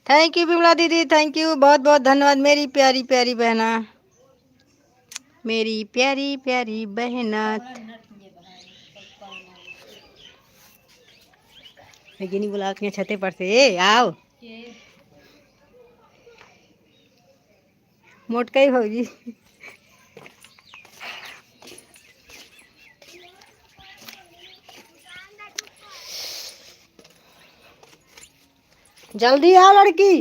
Thank you Vimla दीदी, थैंक यू, बहुत बहुत धन्यवाद मेरी प्यारी प्यारी बहना, मेरी प्यारी प्यारी बहना। लेकिन नहीं बुलाती हैं छते पर से, ए आओ मोटका ही भौजी। जल्दी आओ लड़की।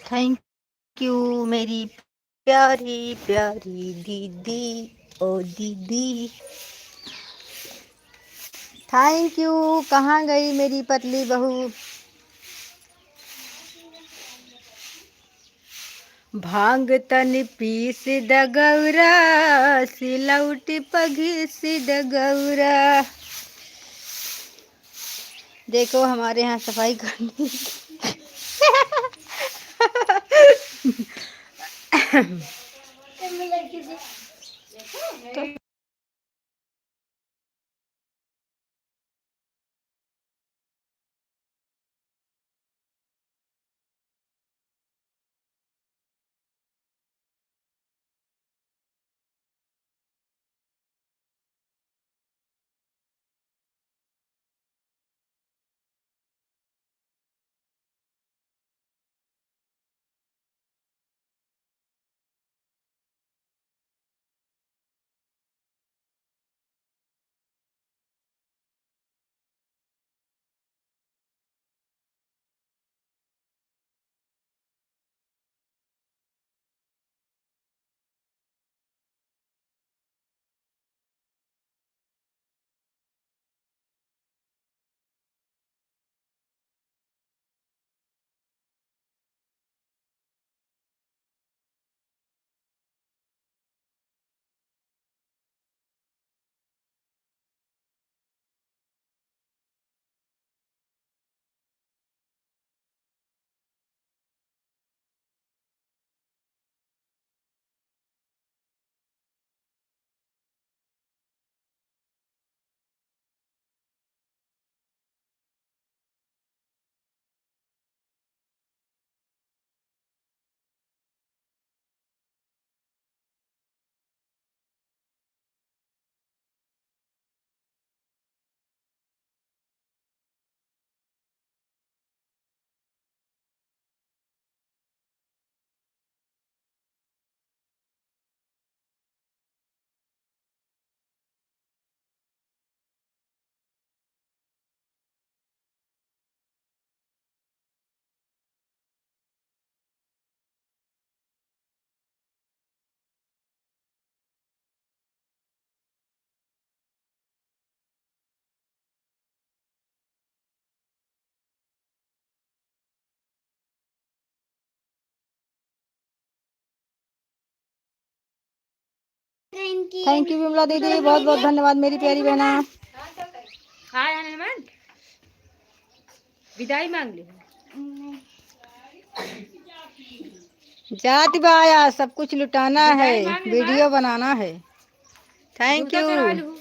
थैंक यू मेरी प्यारी प्यारी दीदी, ओ दीदी थैंक यू। कहाँ गई मेरी पतली बहू? भांग तन पीस द गौरा, सिलौट पघिस द गौरा। देखो हमारे यहाँ सफाई करनी। थैंक यू विमला दीदी, बहुत बहुत धन्यवाद मेरी प्यारी बहना। विदाई मांग ली। जाति बाया सब कुछ लुटाना है, वीडियो बनाना है। Thank you.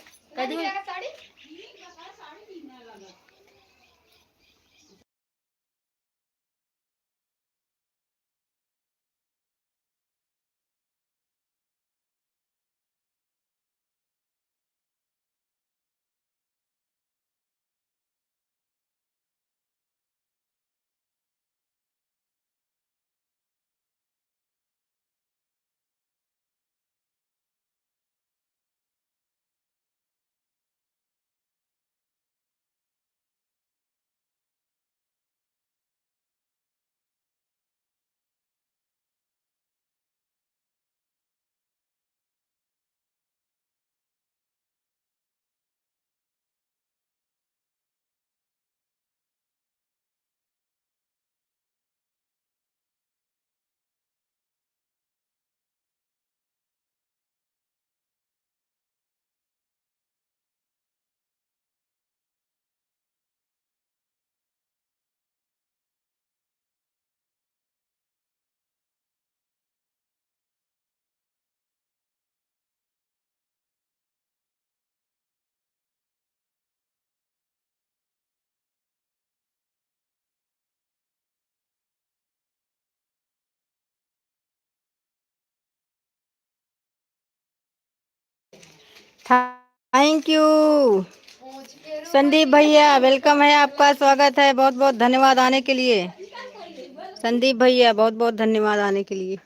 Thank you Sandeep भैया, वेलकम है आपका, स्वागत है, बहुत बहुत धन्यवाद आने के लिए। संदीप भैया बहुत बहुत धन्यवाद आने के लिए।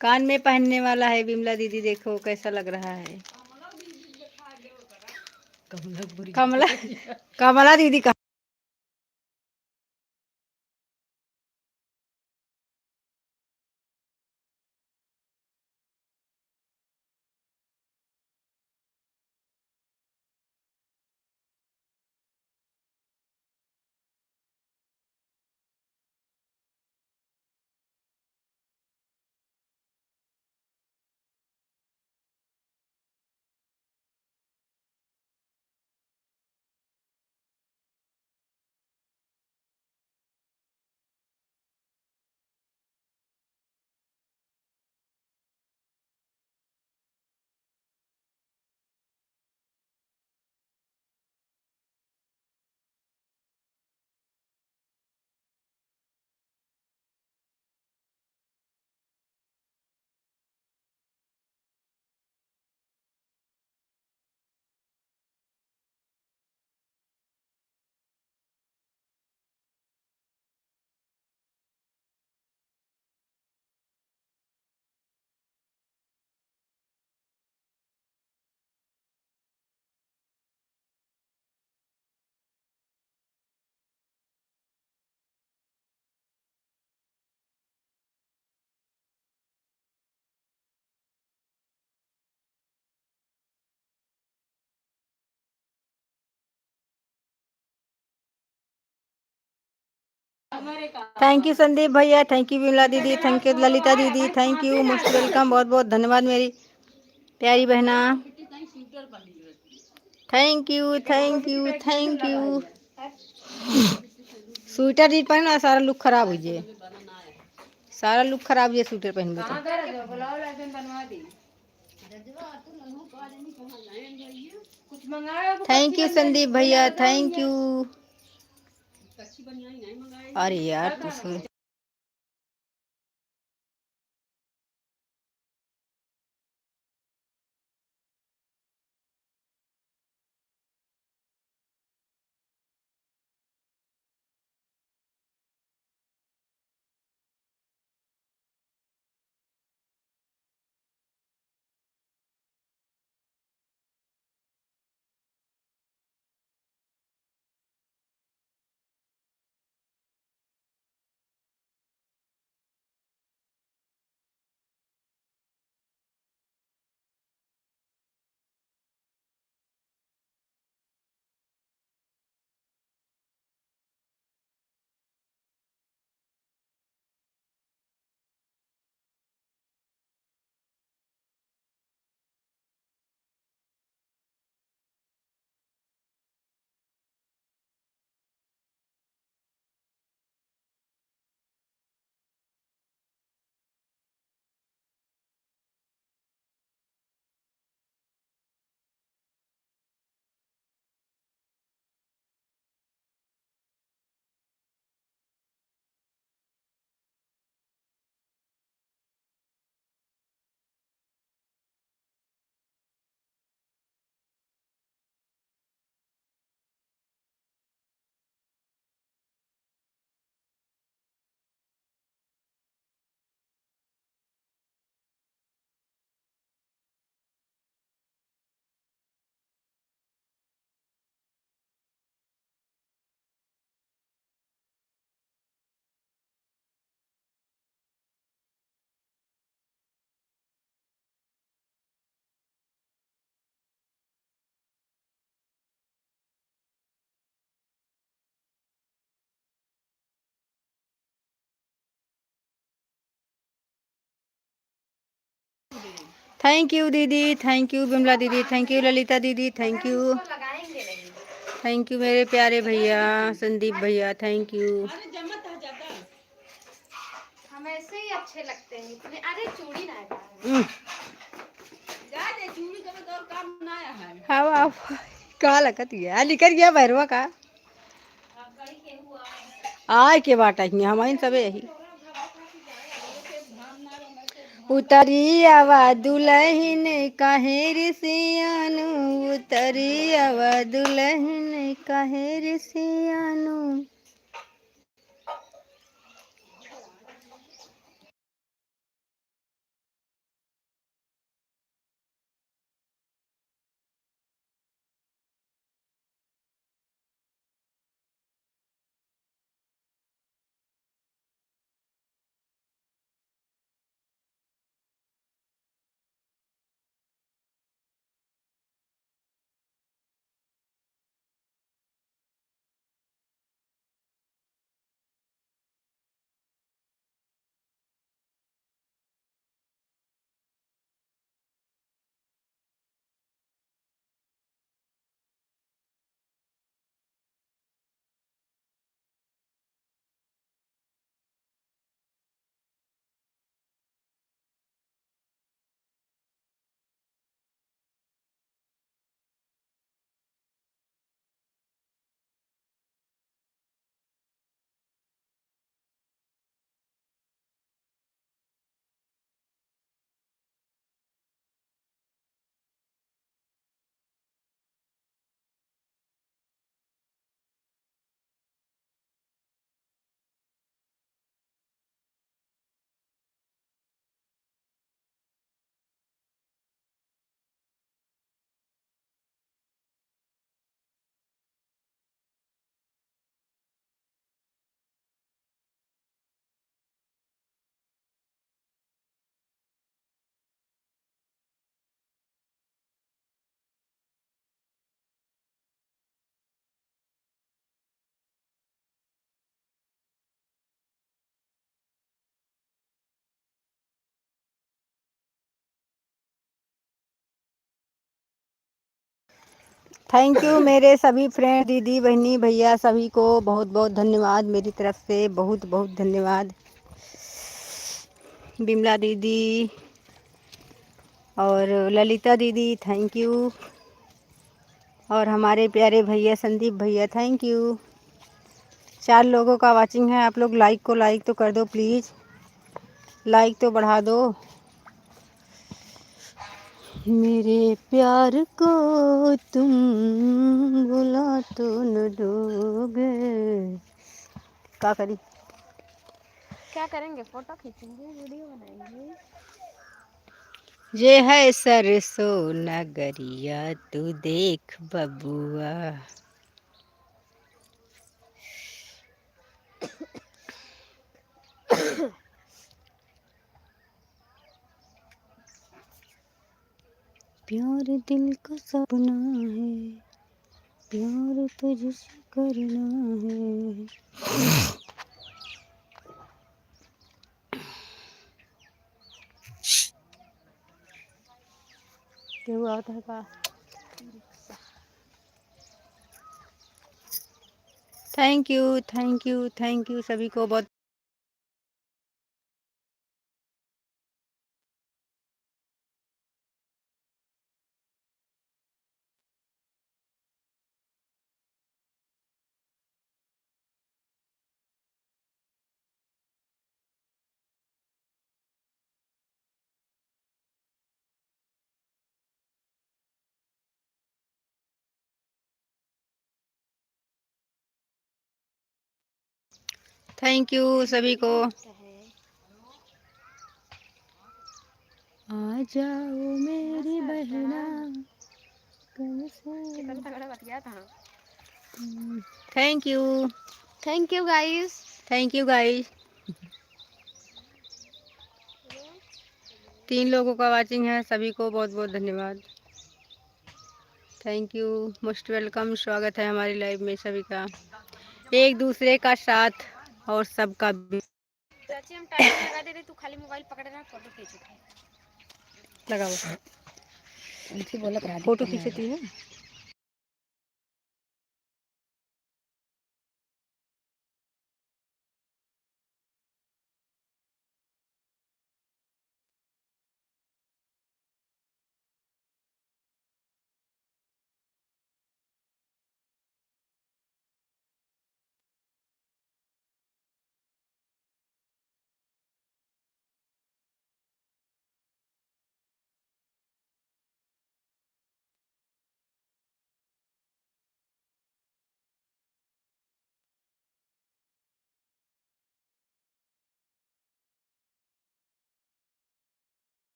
कान में पहनने वाला है विमला दीदी, देखो कैसा लग रहा है। कमला कमला दीदी का थैंक यू संदीप भैया, थैंक यू विमला दीदी, थैंक यू ललिता दीदी, थैंक यू, मोस्ट वेलकम, बहुत बहुत धन्यवाद मेरी प्यारी बहना। Thank you thank you thank you. Sweater जी पहन ना, सारा लुक खराब हो जाए, सारा लुक खराब हो जाए स्वेटर पहन के। थैंक यू संदीप भैया, थैंक यू। अरे यार थैंक यू दीदी, थैंक यू बिमला दीदी, थैंक यू ललिता दीदी, थैंक यू, थैंक यू मेरे प्यारे भैया संदीप भैया, थैंक यू। हम ऐसे ही अच्छे लगते हैं इतने। अरे चूड़ी ना है हवा का लगत है निकल गया भैरवा का आय के बाटा ही हमारी सब यही उतरी आवा दुल्हन काहे ऋषियानु, उतरी आवा दुल्हन काहे ऋषियानु। थैंक यू मेरे सभी फ्रेंड दीदी बहनी भैया सभी को बहुत बहुत धन्यवाद मेरी तरफ से, बहुत बहुत धन्यवाद। बिमला दीदी और ललिता दीदी थैंक यू, और हमारे प्यारे भैया संदीप भैया थैंक यू। 4 लोगों का वाचिंग है, आप लोग लाइक को लाइक तो कर दो प्लीज़, लाइक तो बढ़ा दो। मेरे प्यार को तुम बुला तो न दोगे, क्या करी क्या करेंगे? फोटो खींचेंगे, वीडियो बनाएंगे। ये है सरसों नगरिया तू देख बबुआ। प्यार दिल का सपना है, प्यार तुझसे करना है। क्या हुआ होता है का? Thank you thank you thank you सभी को बहुत। थैंक यू सभी को। आ जाओ मेरी बहना। Thank you guys. Thank you guys. 3 लोगों का वाचिंग है, सभी को बहुत बहुत धन्यवाद। थैंक यू, मोस्ट वेलकम, स्वागत है हमारी लाइव में सभी का। एक दूसरे का साथ और सबका भी। चाची हम टाइम लगा दे रहे, तू खाली मोबाइल पकड़े रहा, फोटो खींच। लगाओ, उनसे बोला करा फोटो खींचती है।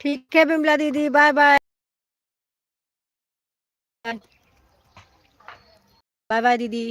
ठीक है बिमला दीदी, बाय बाय। बाय बाय दीदी।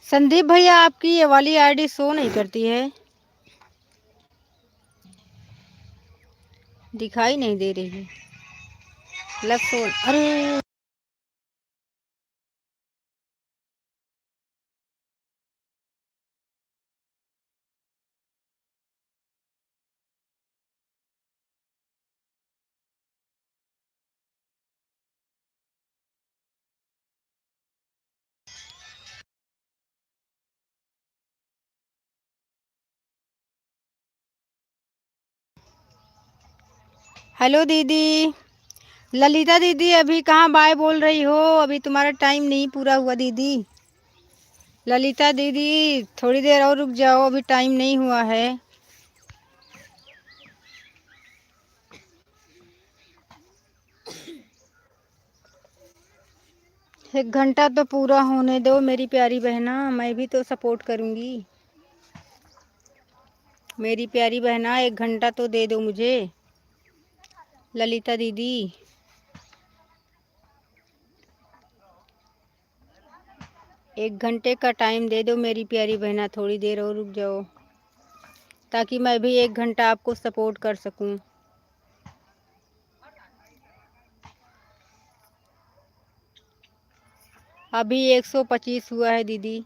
संदीप भैया, आपकी ये वाली आईडी शो नहीं करती है, दिखाई नहीं दे रही है। लव शो, अरे हेलो दीदी ललिता दीदी, अभी कहाँ बाय बोल रही हो? अभी तुम्हारा टाइम नहीं पूरा हुआ दीदी। ललिता दीदी थोड़ी देर और रुक जाओ, अभी टाइम नहीं हुआ है। एक घंटा तो पूरा होने दो मेरी प्यारी बहना, मैं भी तो सपोर्ट करूँगी। मेरी प्यारी बहना, एक घंटा तो दे दो मुझे। ललिता दीदी, एक घंटे का टाइम दे दो मेरी प्यारी बहना, थोड़ी देर और रुक जाओ ताकि मैं भी एक घंटा आपको सपोर्ट कर सकूं। अभी 125 हुआ है दीदी,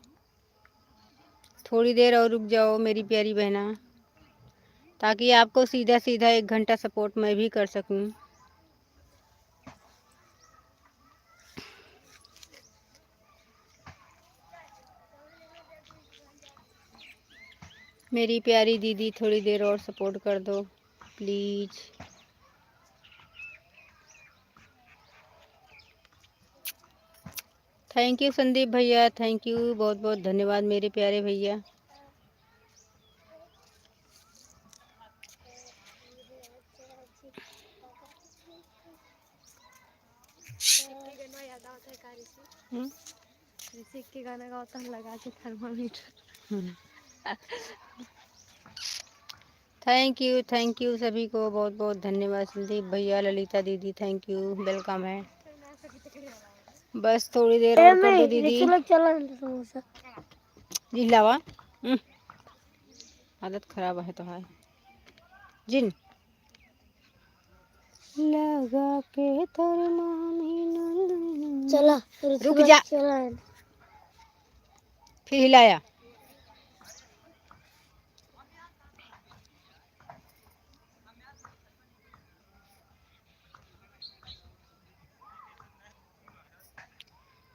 थोड़ी देर और रुक जाओ मेरी प्यारी बहना ताकि आपको सीधा सीधा एक घंटा सपोर्ट मैं भी कर सकूं। मेरी प्यारी दीदी थोड़ी देर और सपोर्ट कर दो प्लीज़। थैंक यू संदीप भैया, थैंक यू, बहुत बहुत धन्यवाद मेरे प्यारे भैया। के गाना गाता हूँ लगा के थर्मामीटर। थैंक यू सभी को, बहुत बहुत धन्यवाद संदीप भैया, ललिता दीदी थैंक यू, वेलकम है। बस थोड़ी देर और कर दो दीदी। जी लावा आदत खराब है तो है जिन लगा के थर्मामीटर। चला रुक जा, फिर हिलाया।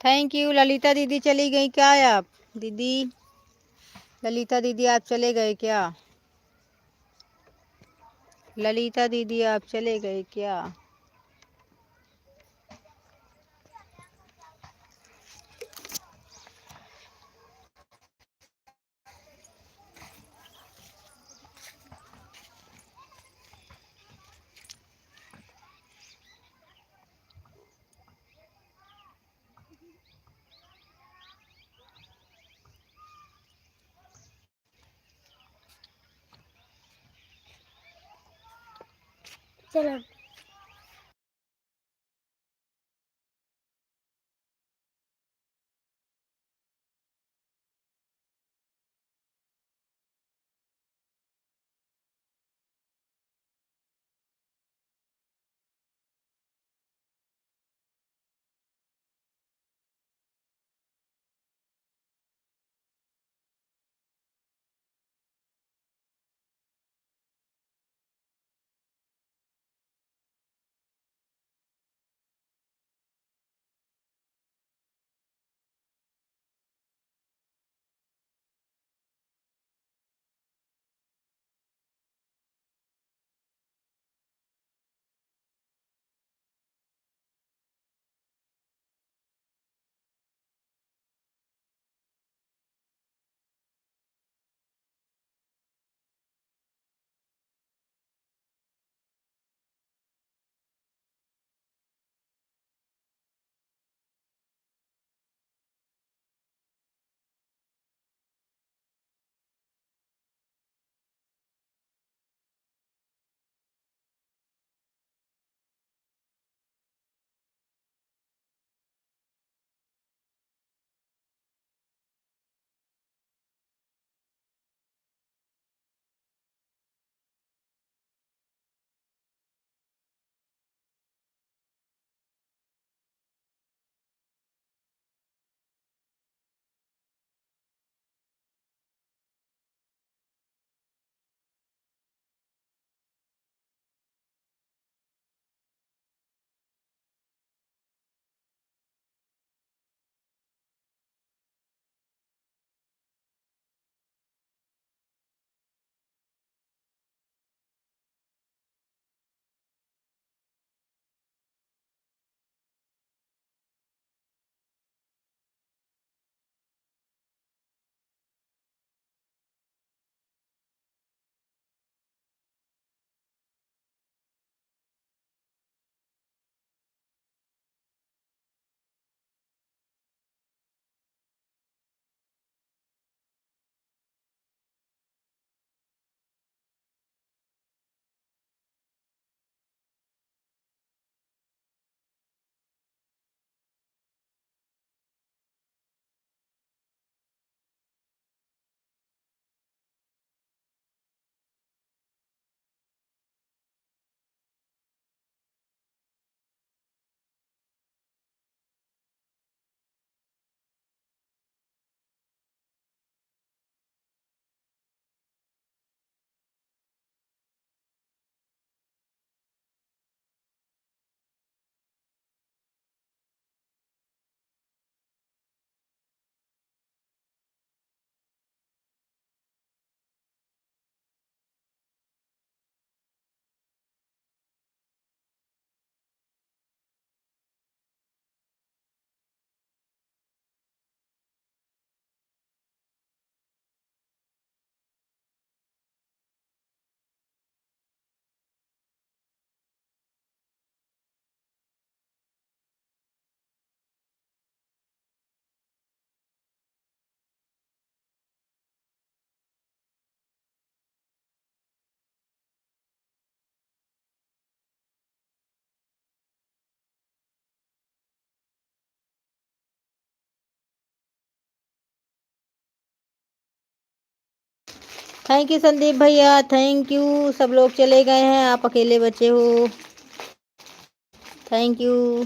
थैंक यू ललिता दीदी, चली गई क्या आप दीदी? ललिता दीदी आप चले गए क्या? ललिता दीदी आप चले गए क्या? चलो। थैंक यू संदीप भैया, थैंक यू। सब लोग चले गए हैं, आप अकेले बचे हो। Thank you.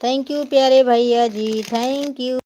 थैंक यू प्यारे भैया जी, thank you.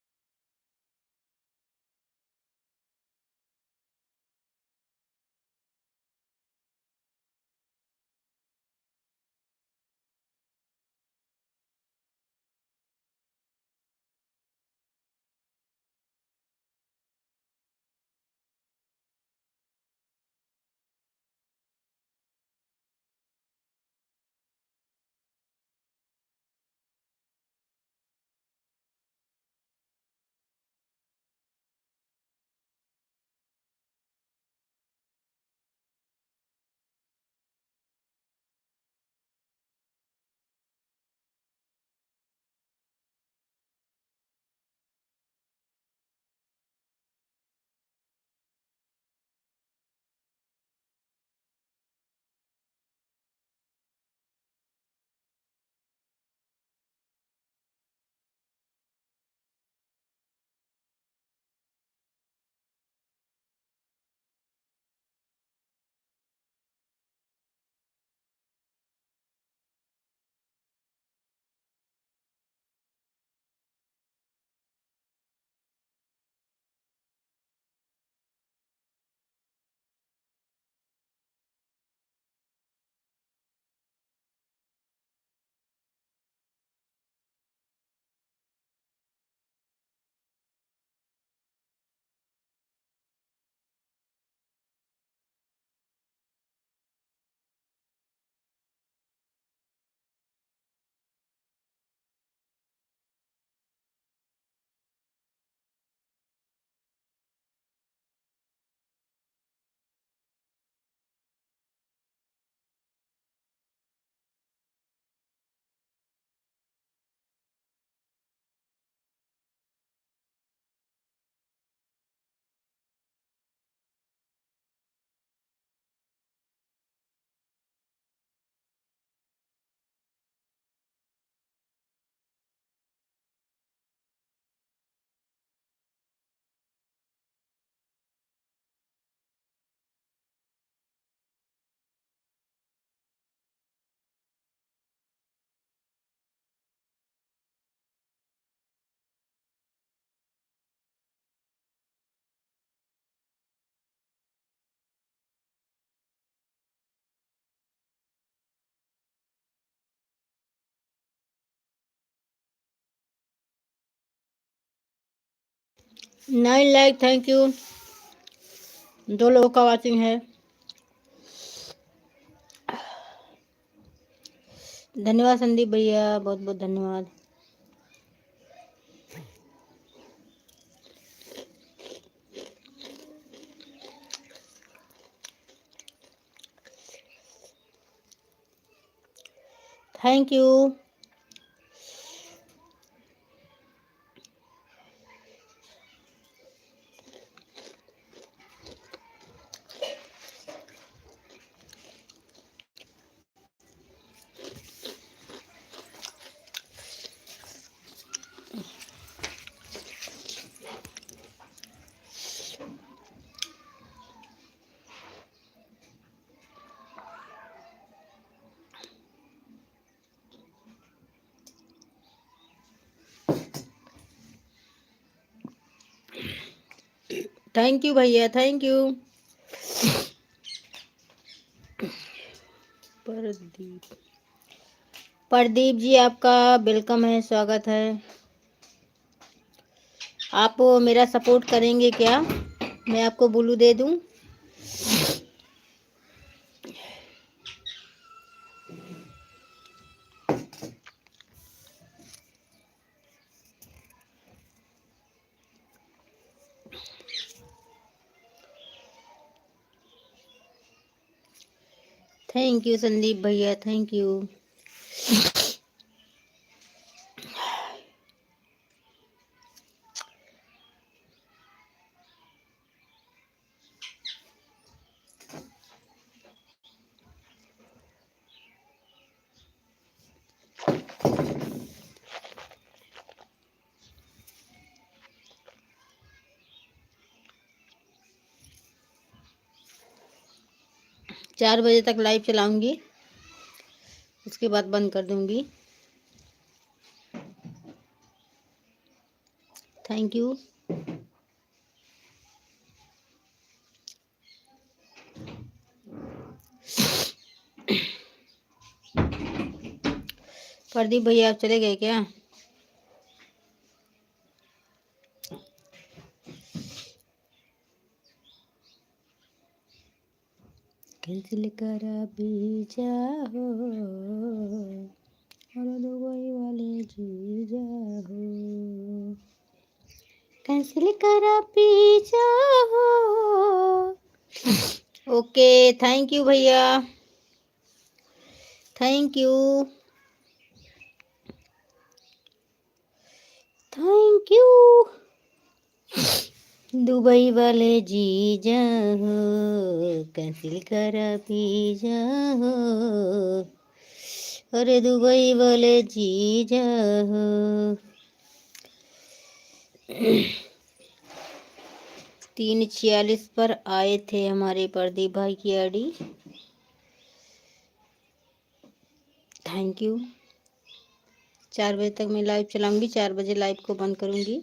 Nine like, thank you. 2 लोगों का वाचिंग है, धन्यवाद संदीप भैया, बहुत बहुत धन्यवाद। Thank you. थैंक यू भैया, थैंक यू। परदीप प्रदीप जी आपका वेलकम है, स्वागत है। आप मेरा सपोर्ट करेंगे क्या? मैं आपको ब्लू दे दूं? थैंक यू संदीप भैया, थैंक यू। 4 बजे तक लाइव चलाऊंगी, उसके बाद बंद कर दूंगी। Thank you. प्रदीप भैया आप चले गए क्या? कैंसिल करा पीछा हो और दुबई वाले जीजा हो, कैंसिल करा पीछा हो। ओके, थैंक यू भैया, thank you, thank you. Dubai वाले जीजा हो, कैंसिल करा पीछा हो, अरे दुबई वाले जीजा हो। 3:46 पर आए थे हमारे प्रदीप भाई की आईडी। Thank you. 4 बजे तक मैं लाइव चलाऊंगी, 4 बजे लाइव को बंद करूंगी।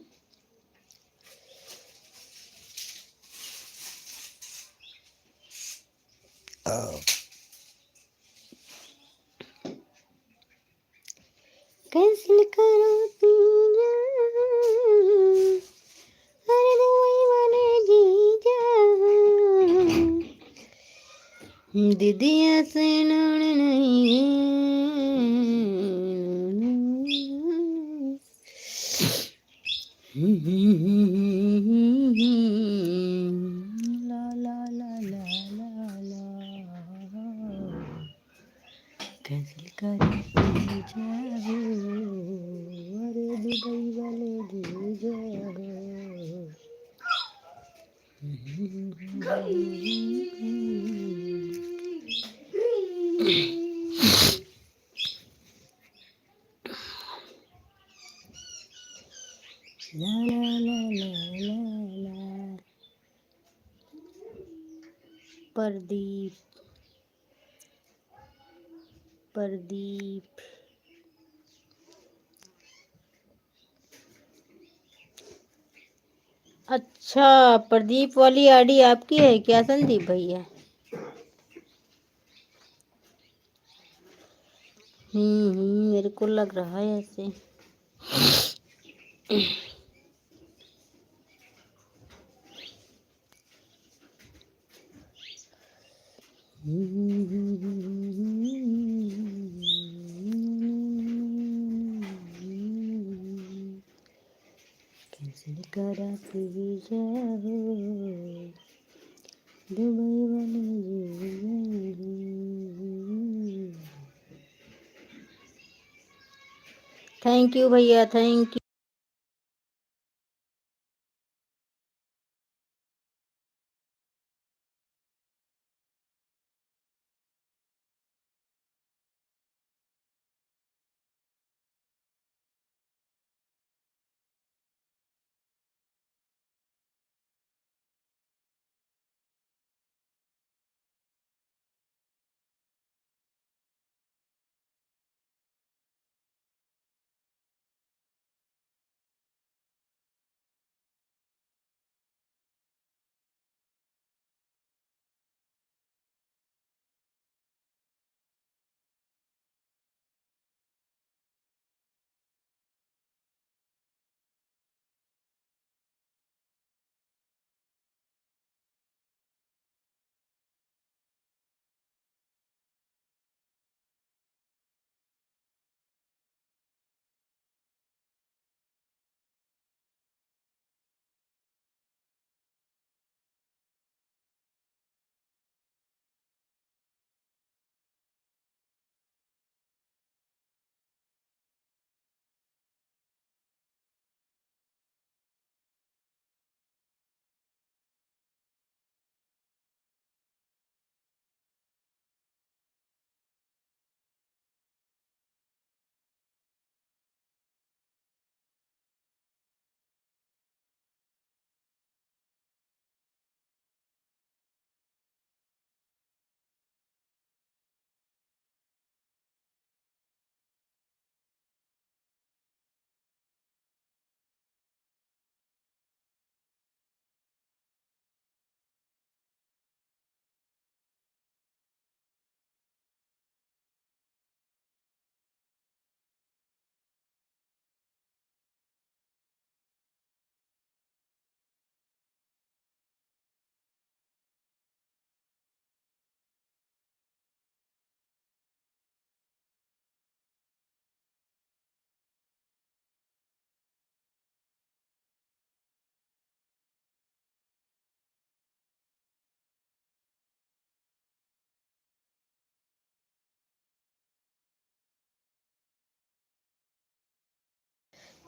कैंसिल करो पीछा, अरे दुबई वाले जीजा, दीदिया से लड़ नहीं ला ला ला ला ला ला, कैंसिल कर जाओ, अरे दुबई वाले जीजा हो। ला ला ला ला ला ला। प्रदीप, प्रदीप, अच्छा प्रदीप वाली आईडी आपकी है क्या संदीप भैया? मेरे को लग रहा है ऐसे। कैंसिल करा जाओ, दुबई वाले थैंक यू भैया, thank you.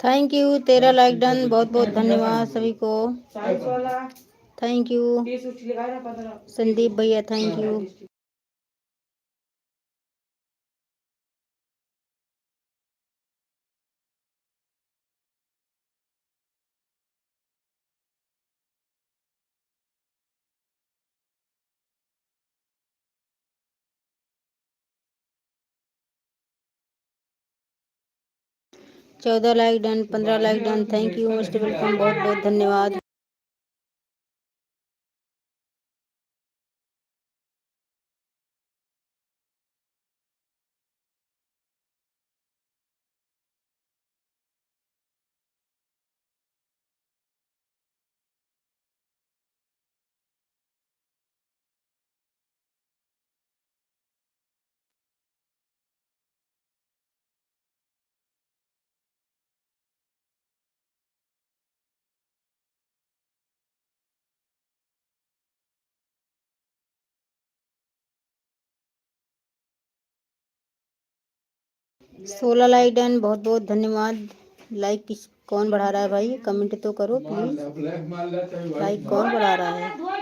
Thank you, 13 like done, बहुत बहुत धन्यवाद सभी को। साइंस वाला थैंक यू 30 लिखा है ना 15। संदीप भैया, thank you. 14 like done, 15 like done, thank you most welcome, बहुत बहुत धन्यवाद। सोलह लाइक डन, बहुत बहुत धन्यवाद। लाइक किस कौन बढ़ा रहा है भाई, कमेंट तो करो प्लीज। लाइक कौन बढ़ा रहा है?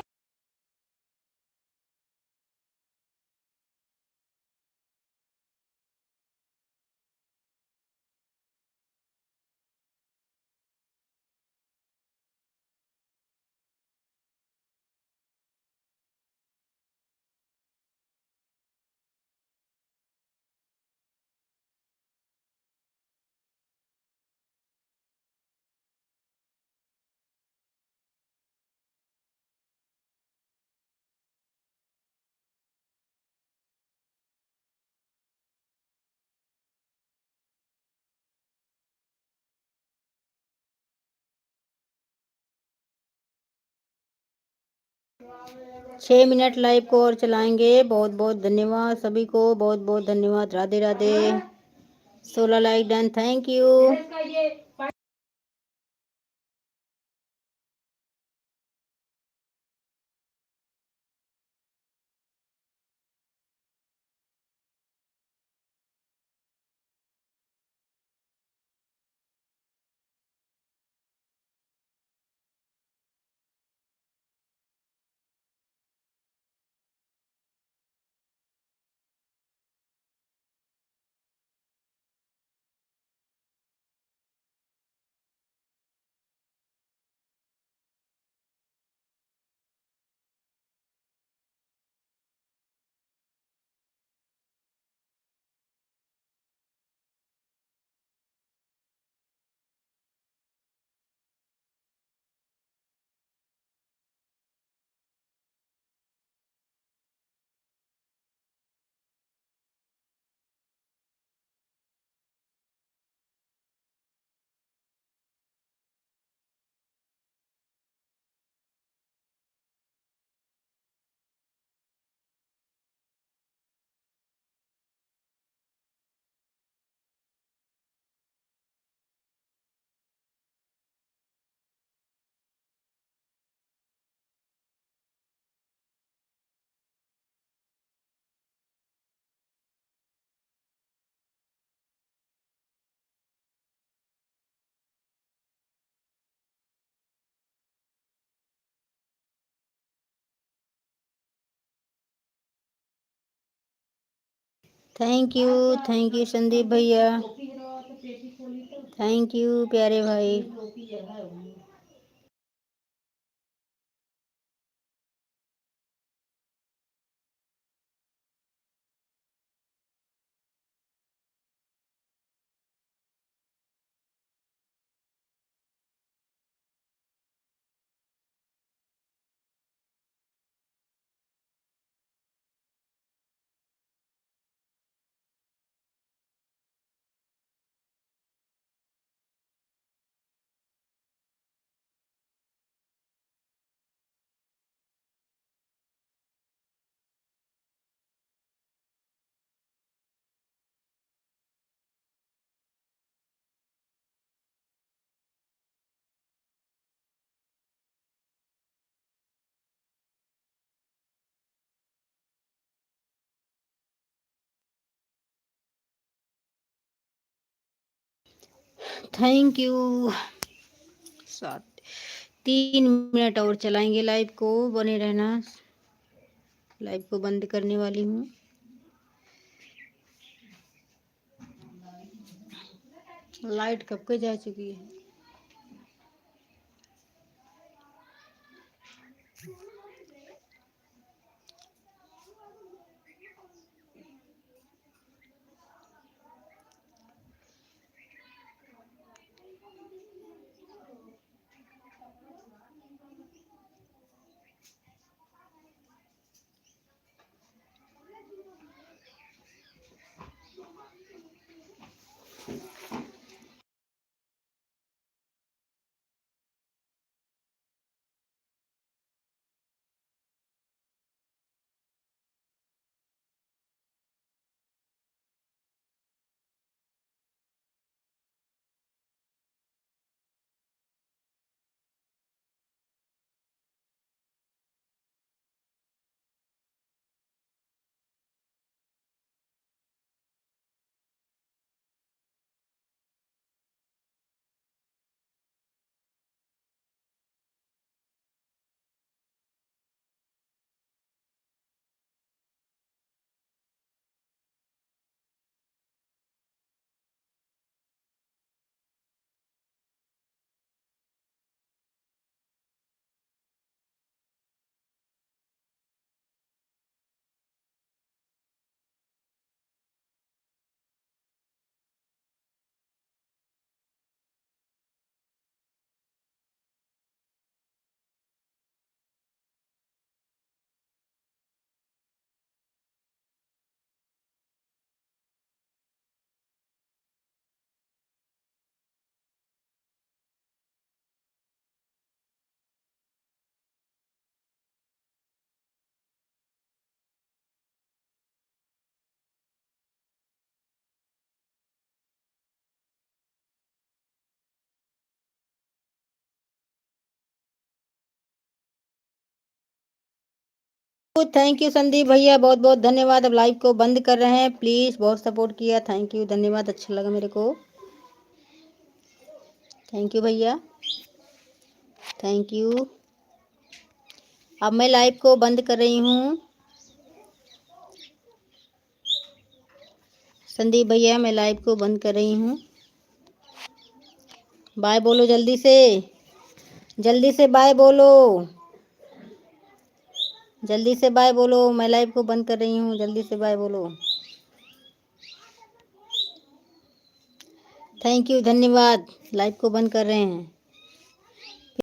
छः मिनट लाइव को और चलाएंगे। बहुत बहुत धन्यवाद सभी को, बहुत बहुत धन्यवाद। Radhe Radhe. 16 like done, thank you. Thank you Sandeep भैया, थैंक यू प्यारे भाई। Thank you. 3 मिनट और चलाएंगे लाइव को, बने रहना। लाइव को बंद करने वाली हूँ। लाइट कब के जा चुकी है। थैंक यू संदीप भैया, बहुत बहुत धन्यवाद। अब लाइव को बंद कर रहे हैं प्लीज। बहुत सपोर्ट किया, थैंक यू, धन्यवाद, अच्छा लगा मेरे को। थैंक यू भैया, थैंक यू। अब मैं लाइव को बंद कर रही हूँ। संदीप भैया मैं लाइव को बंद कर रही हूँ। बाय बोलो जल्दी से, जल्दी से बाय बोलो, जल्दी से बाय बोलो। मैं लाइव को बंद कर रही हूँ, जल्दी से बाय बोलो। थैंक यू, धन्यवाद। लाइव को बंद कर रहे हैं।